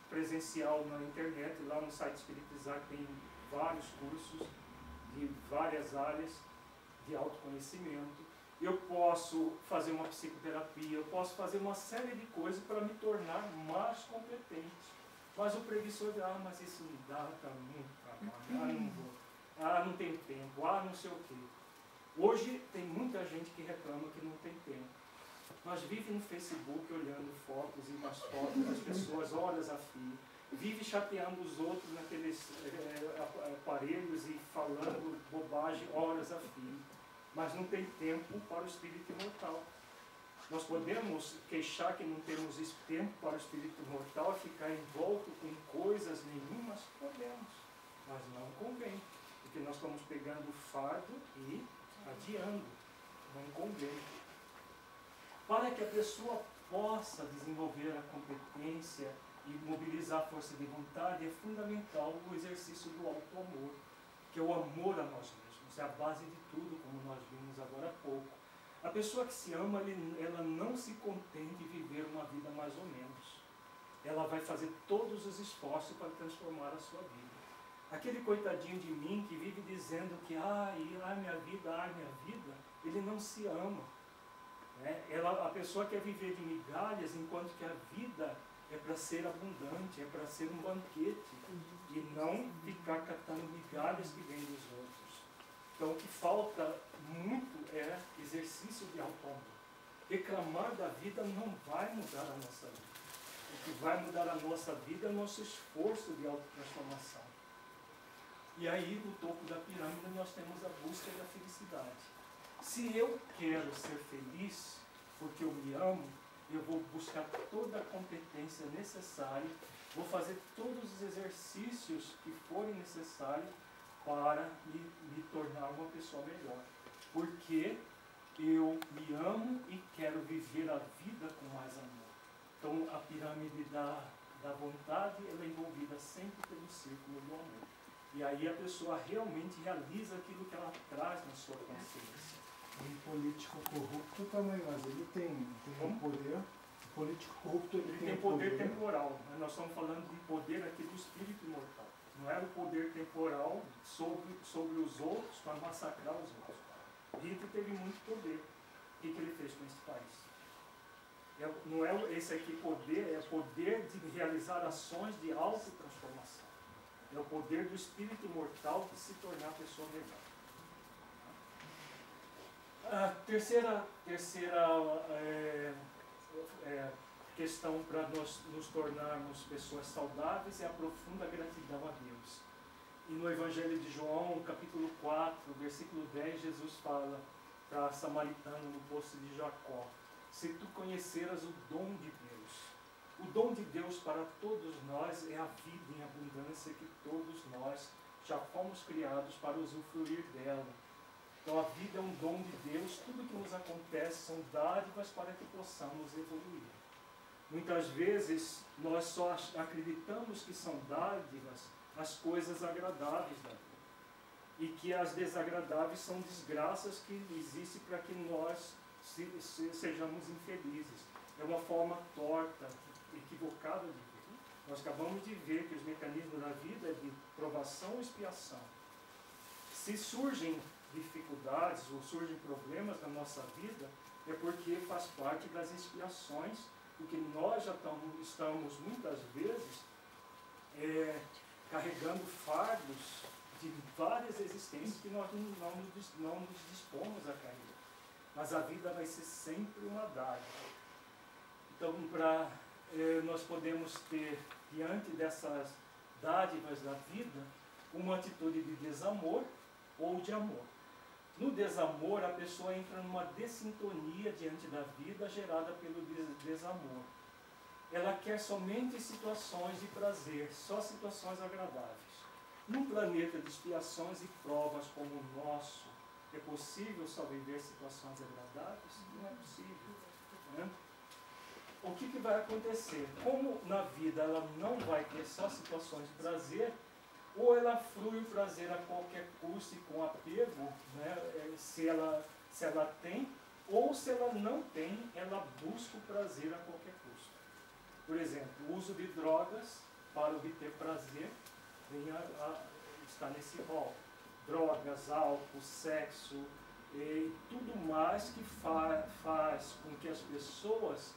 presencial na internet. Lá no site Espiritizar tem vários cursos de várias áreas de autoconhecimento. Eu posso fazer uma psicoterapia, eu posso fazer uma série de coisas para me tornar mais competente. Mas o preguiçoso diz: mas isso me dá muito trabalho, não vou, não tenho tempo, não sei o quê. Hoje tem muita gente que reclama que não tem tempo, mas vive no Facebook olhando fotos e mais fotos das pessoas horas a fio, vive chateando os outros naqueles aparelhos e falando bobagem horas a fio, mas não tem tempo para o espírito imortal. Nós podemos queixar que não temos tempo para o espírito imortal, ficar envolto com coisas nenhumas? Podemos, mas não convém, porque nós estamos pegando o fardo e adiando, não convém. Para que a pessoa possa desenvolver a competência e mobilizar a força de vontade, é fundamental o exercício do auto-amor, que é o amor a nós mesmos, é a base de tudo, como nós vimos agora há pouco. A pessoa que se ama, ela não se contente de viver uma vida mais ou menos. Ela vai fazer todos os esforços para transformar a sua vida. Aquele coitadinho de mim que vive dizendo que minha vida, ele não se ama. A pessoa quer viver de migalhas, enquanto que a vida é para ser abundante, é para ser um banquete, e não ficar catando migalhas que vêm dos outros. Então o que falta muito é exercício de auto-amor. Reclamar da vida não vai mudar a nossa vida. O que vai mudar a nossa vida é o nosso esforço de autotransformação. E aí, no topo da pirâmide, nós temos a busca da felicidade. Se eu quero ser feliz, porque eu me amo, eu vou buscar toda a competência necessária, vou fazer todos os exercícios que forem necessários para me tornar uma pessoa melhor. Porque eu me amo e quero viver a vida com mais amor. Então, a pirâmide da vontade, ela é envolvida sempre pelo círculo do amor. E aí a pessoa realmente realiza aquilo que ela traz na sua consciência. Um político corrupto também, mas ele tem poder. O político corrupto ele tem poder temporal. Nós estamos falando de poder aqui do espírito imortal. Não era o poder temporal sobre os outros para massacrar os outros. Hitler teve muito poder. O que ele fez com esse país? Não é esse aqui poder, é poder de realizar ações de autotransformação. É o poder do espírito imortal de se tornar pessoa melhor. A terceira questão para nós nos tornarmos pessoas saudáveis é a profunda gratidão a Deus. E no Evangelho de João, capítulo 4, versículo 10, Jesus fala para a samaritana no poço de Jacó: se tu conheceras o dom de Deus. O dom de Deus para todos nós é a vida em abundância que todos nós já fomos criados para usufruir dela. Então a vida é um dom de Deus, tudo que nos acontece são dádivas para que possamos evoluir. Muitas vezes nós só acreditamos que são dádivas as coisas agradáveis da vida. E que as desagradáveis são desgraças que existem para que nós sejamos infelizes. É uma forma torta, equivocada de vida. Nós acabamos de ver que os mecanismos da vida é de provação e expiação. Se surgem dificuldades ou surgem problemas na nossa vida, é porque faz parte das expiações, porque nós já estamos muitas vezes carregando fardos de várias existências que nós não nos dispomos a carregar. Mas a vida vai ser sempre uma dádiva. Então, nós podemos ter, diante dessas dádivas da vida, uma atitude de desamor ou de amor. No desamor, a pessoa entra numa dessintonia diante da vida gerada pelo desamor. Ela quer somente situações de prazer, só situações agradáveis. Num planeta de expiações e provas como o nosso, é possível só viver situações agradáveis? Não é possível. Né? O que vai acontecer? Como na vida ela não vai ter só situações de prazer, ou ela frui o prazer a qualquer custo e com apego, né, se ela tem, ou se ela não tem, ela busca o prazer a qualquer custo. Por exemplo, o uso de drogas para obter prazer está nesse rol. Drogas, álcool, sexo e tudo mais que faz com que as pessoas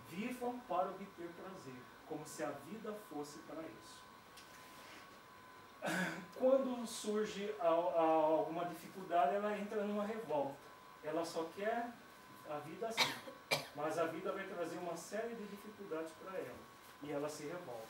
vivam para obter prazer, como se a vida fosse para isso. Quando surge alguma dificuldade, ela entra numa revolta. Ela só quer a vida assim, mas a vida vai trazer uma série de dificuldades para ela, e ela se revolta.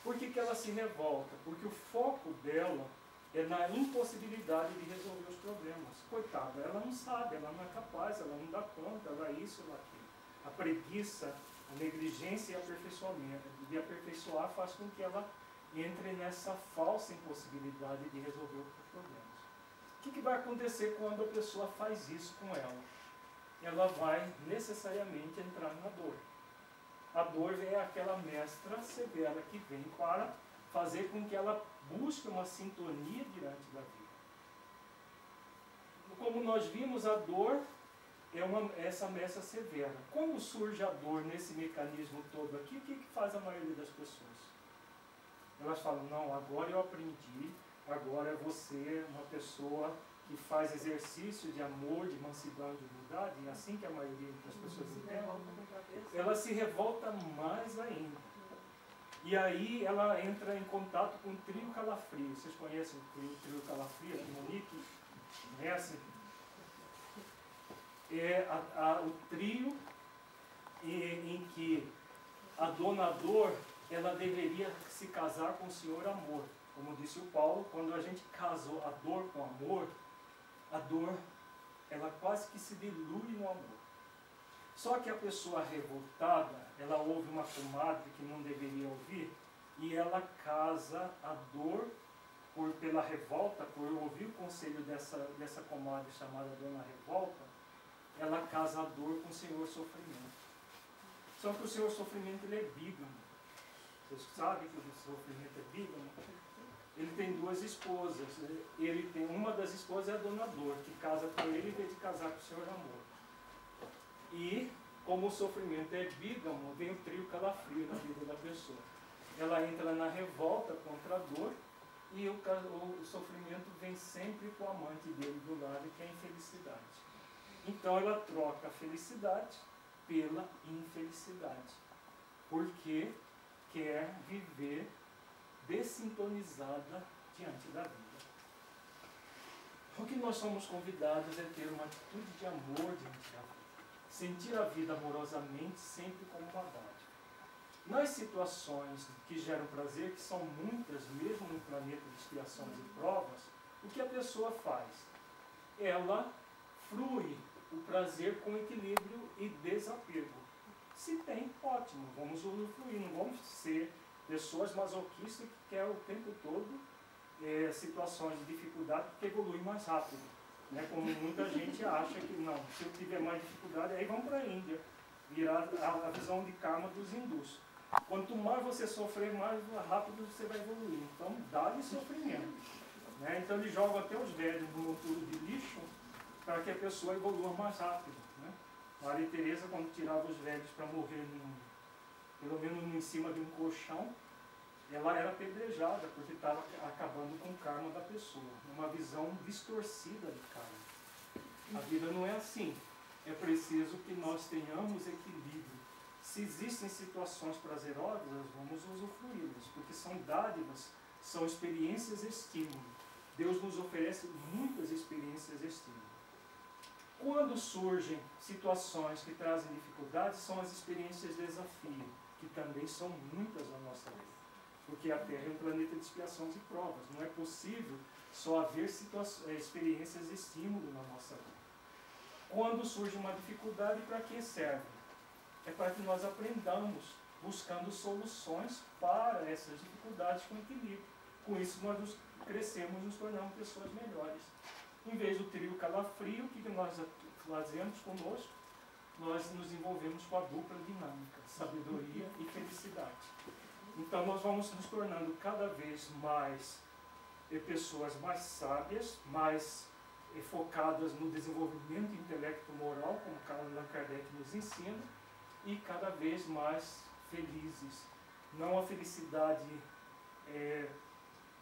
Por que ela se revolta? Porque o foco dela é na impossibilidade de resolver os problemas. Coitada, ela não sabe, ela não é capaz, ela não dá conta, ela é isso, ela é aquilo. A preguiça, a negligência e aperfeiçoamento de aperfeiçoar faz com que ela entre nessa falsa impossibilidade de resolver os problemas. O que vai acontecer quando a pessoa faz isso com ela? Ela vai necessariamente entrar na dor. A dor é aquela mestra severa que vem para fazer com que ela busque uma sintonia diante da vida. Como nós vimos, a dor é essa mestra severa. Como surge a dor nesse mecanismo todo aqui, o que faz a maioria das pessoas? Elas falam, não, agora eu aprendi, agora você é uma pessoa que faz exercício de amor, de mansidão, de humildade, e assim que a maioria das pessoas entendem, ela se revolta mais ainda. E aí ela entra em contato com o trio calafrio. Vocês conhecem o trio calafrio, que Monique conhece? É o trio em que a dona dor ela deveria se casar com o senhor amor. Como disse o Paulo, quando a gente casa a dor com amor, a dor, ela quase que se dilui no amor. Só que a pessoa revoltada, ela ouve uma comadre que não deveria ouvir, e ela casa a dor pela revolta, por ouvir o conselho dessa comadre chamada Dona Revolta, ela casa a dor com o Senhor Sofrimento. Só que o Senhor Sofrimento, ele é bígamo. Vocês sabem que o sofrimento é bígamo? Ele tem duas esposas. Uma das esposas é a Dona Dor, que casa com ele em vez de casar com o Senhor Amor. E, como o sofrimento é bígamo, vem o trio calafrio na vida da pessoa. Ela entra na revolta contra a dor, e o sofrimento vem sempre com o amante dele do lado, que é a infelicidade. Então ela troca a felicidade pela infelicidade, porque quer viver dessintonizada diante da vida. O que nós somos convidados é ter uma atitude de amor diante da vida, sentir a vida amorosamente sempre como uma dádiva. Nas situações que geram prazer, que são muitas, mesmo no planeta de expiações e provas, o que a pessoa faz? Ela flui o prazer com equilíbrio e desapego. Se tem, ótimo, vamos usufruir, não vamos ser pessoas masoquistas que querem o tempo todo situações de dificuldade porque evolui mais rápido. Né? Como muita gente acha que não, se eu tiver mais dificuldade, aí vamos para a Índia, virar a visão de karma dos hindus. Quanto mais você sofrer, mais rápido você vai evoluir. Então, dá-lhe sofrimento. Né? Então, eles jogam até os velhos no monturo de lixo para que a pessoa evolua mais rápido. Né? Maria Teresa, quando tirava os velhos para morrer, pelo menos em cima de um colchão, ela era apedrejada, porque estava acabando com o karma da pessoa. Uma visão distorcida de karma. A vida não é assim. É preciso que nós tenhamos equilíbrio. Se existem situações prazerosas, vamos usufruí-las, porque são dádivas, são experiências estímulo. Deus nos oferece muitas experiências estímulo. Quando surgem situações que trazem dificuldades, são as experiências de desafio, que também são muitas na nossa vida. Porque a Terra é um planeta de expiações e provas. Não é possível só haver experiências de estímulo na nossa vida. Quando surge uma dificuldade, para que serve? É para que nós aprendamos, buscando soluções para essas dificuldades com equilíbrio. Com isso nós crescemos e nos tornamos pessoas melhores. Em vez do trio calafrio, o que nós fazemos conosco? Nós nos envolvemos com a dupla dinâmica, sabedoria e felicidade. Então nós vamos nos tornando cada vez mais pessoas mais sábias, mais focadas no desenvolvimento intelecto-moral, como Allan Kardec nos ensina, e cada vez mais felizes. Não a felicidade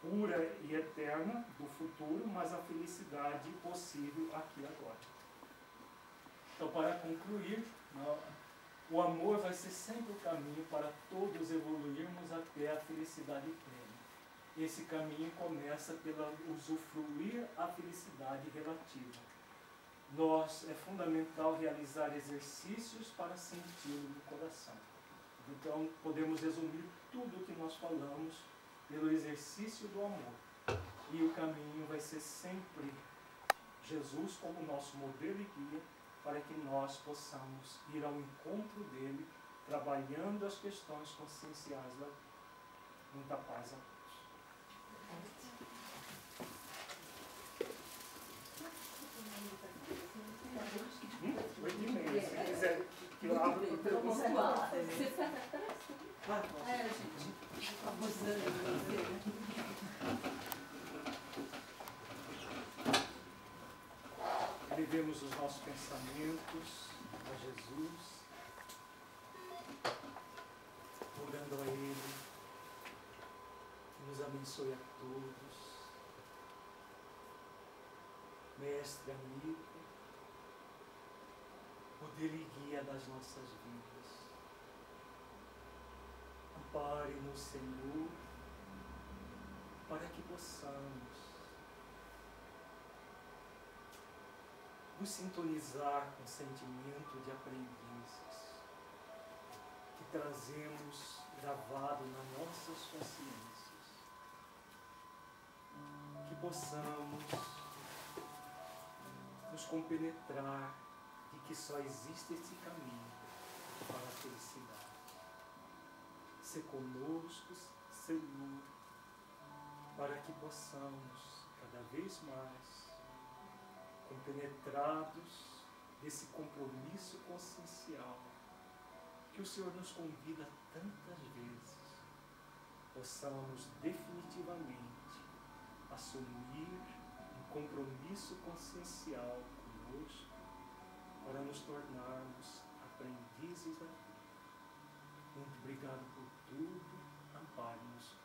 pura e eterna do futuro, mas a felicidade possível aqui e agora. Então, para concluir, o amor vai ser sempre o caminho para todos evoluirmos até a felicidade plena. Esse caminho começa pela usufruir a felicidade relativa. É fundamental realizar exercícios para senti-lo no coração. Então, podemos resumir tudo o que nós falamos pelo exercício do amor. E o caminho vai ser sempre Jesus como nosso modelo e guia, para que nós possamos ir ao encontro dele, trabalhando as questões conscienciais da vida. Muita paz a todos. 8h30, se quiser que eu abra para perguntar. Gente, abusando. Elevemos os nossos pensamentos a Jesus, orando a Ele, que nos abençoe a todos. Mestre, amigo, poder e guia das nossas vidas. Ampare-nos, Senhor, para que possamos nos sintonizar com o sentimento de aprendizes que trazemos gravado nas nossas consciências. possamos nos compenetrar de que só existe esse caminho para a felicidade. Ser conosco, Senhor, para que possamos cada vez mais, compenetrados desse compromisso consciencial que o Senhor nos convida tantas vezes, possamos definitivamente assumir um compromisso consciencial conosco para nos tornarmos aprendizes da vida. Muito obrigado por tudo, ampare-nos.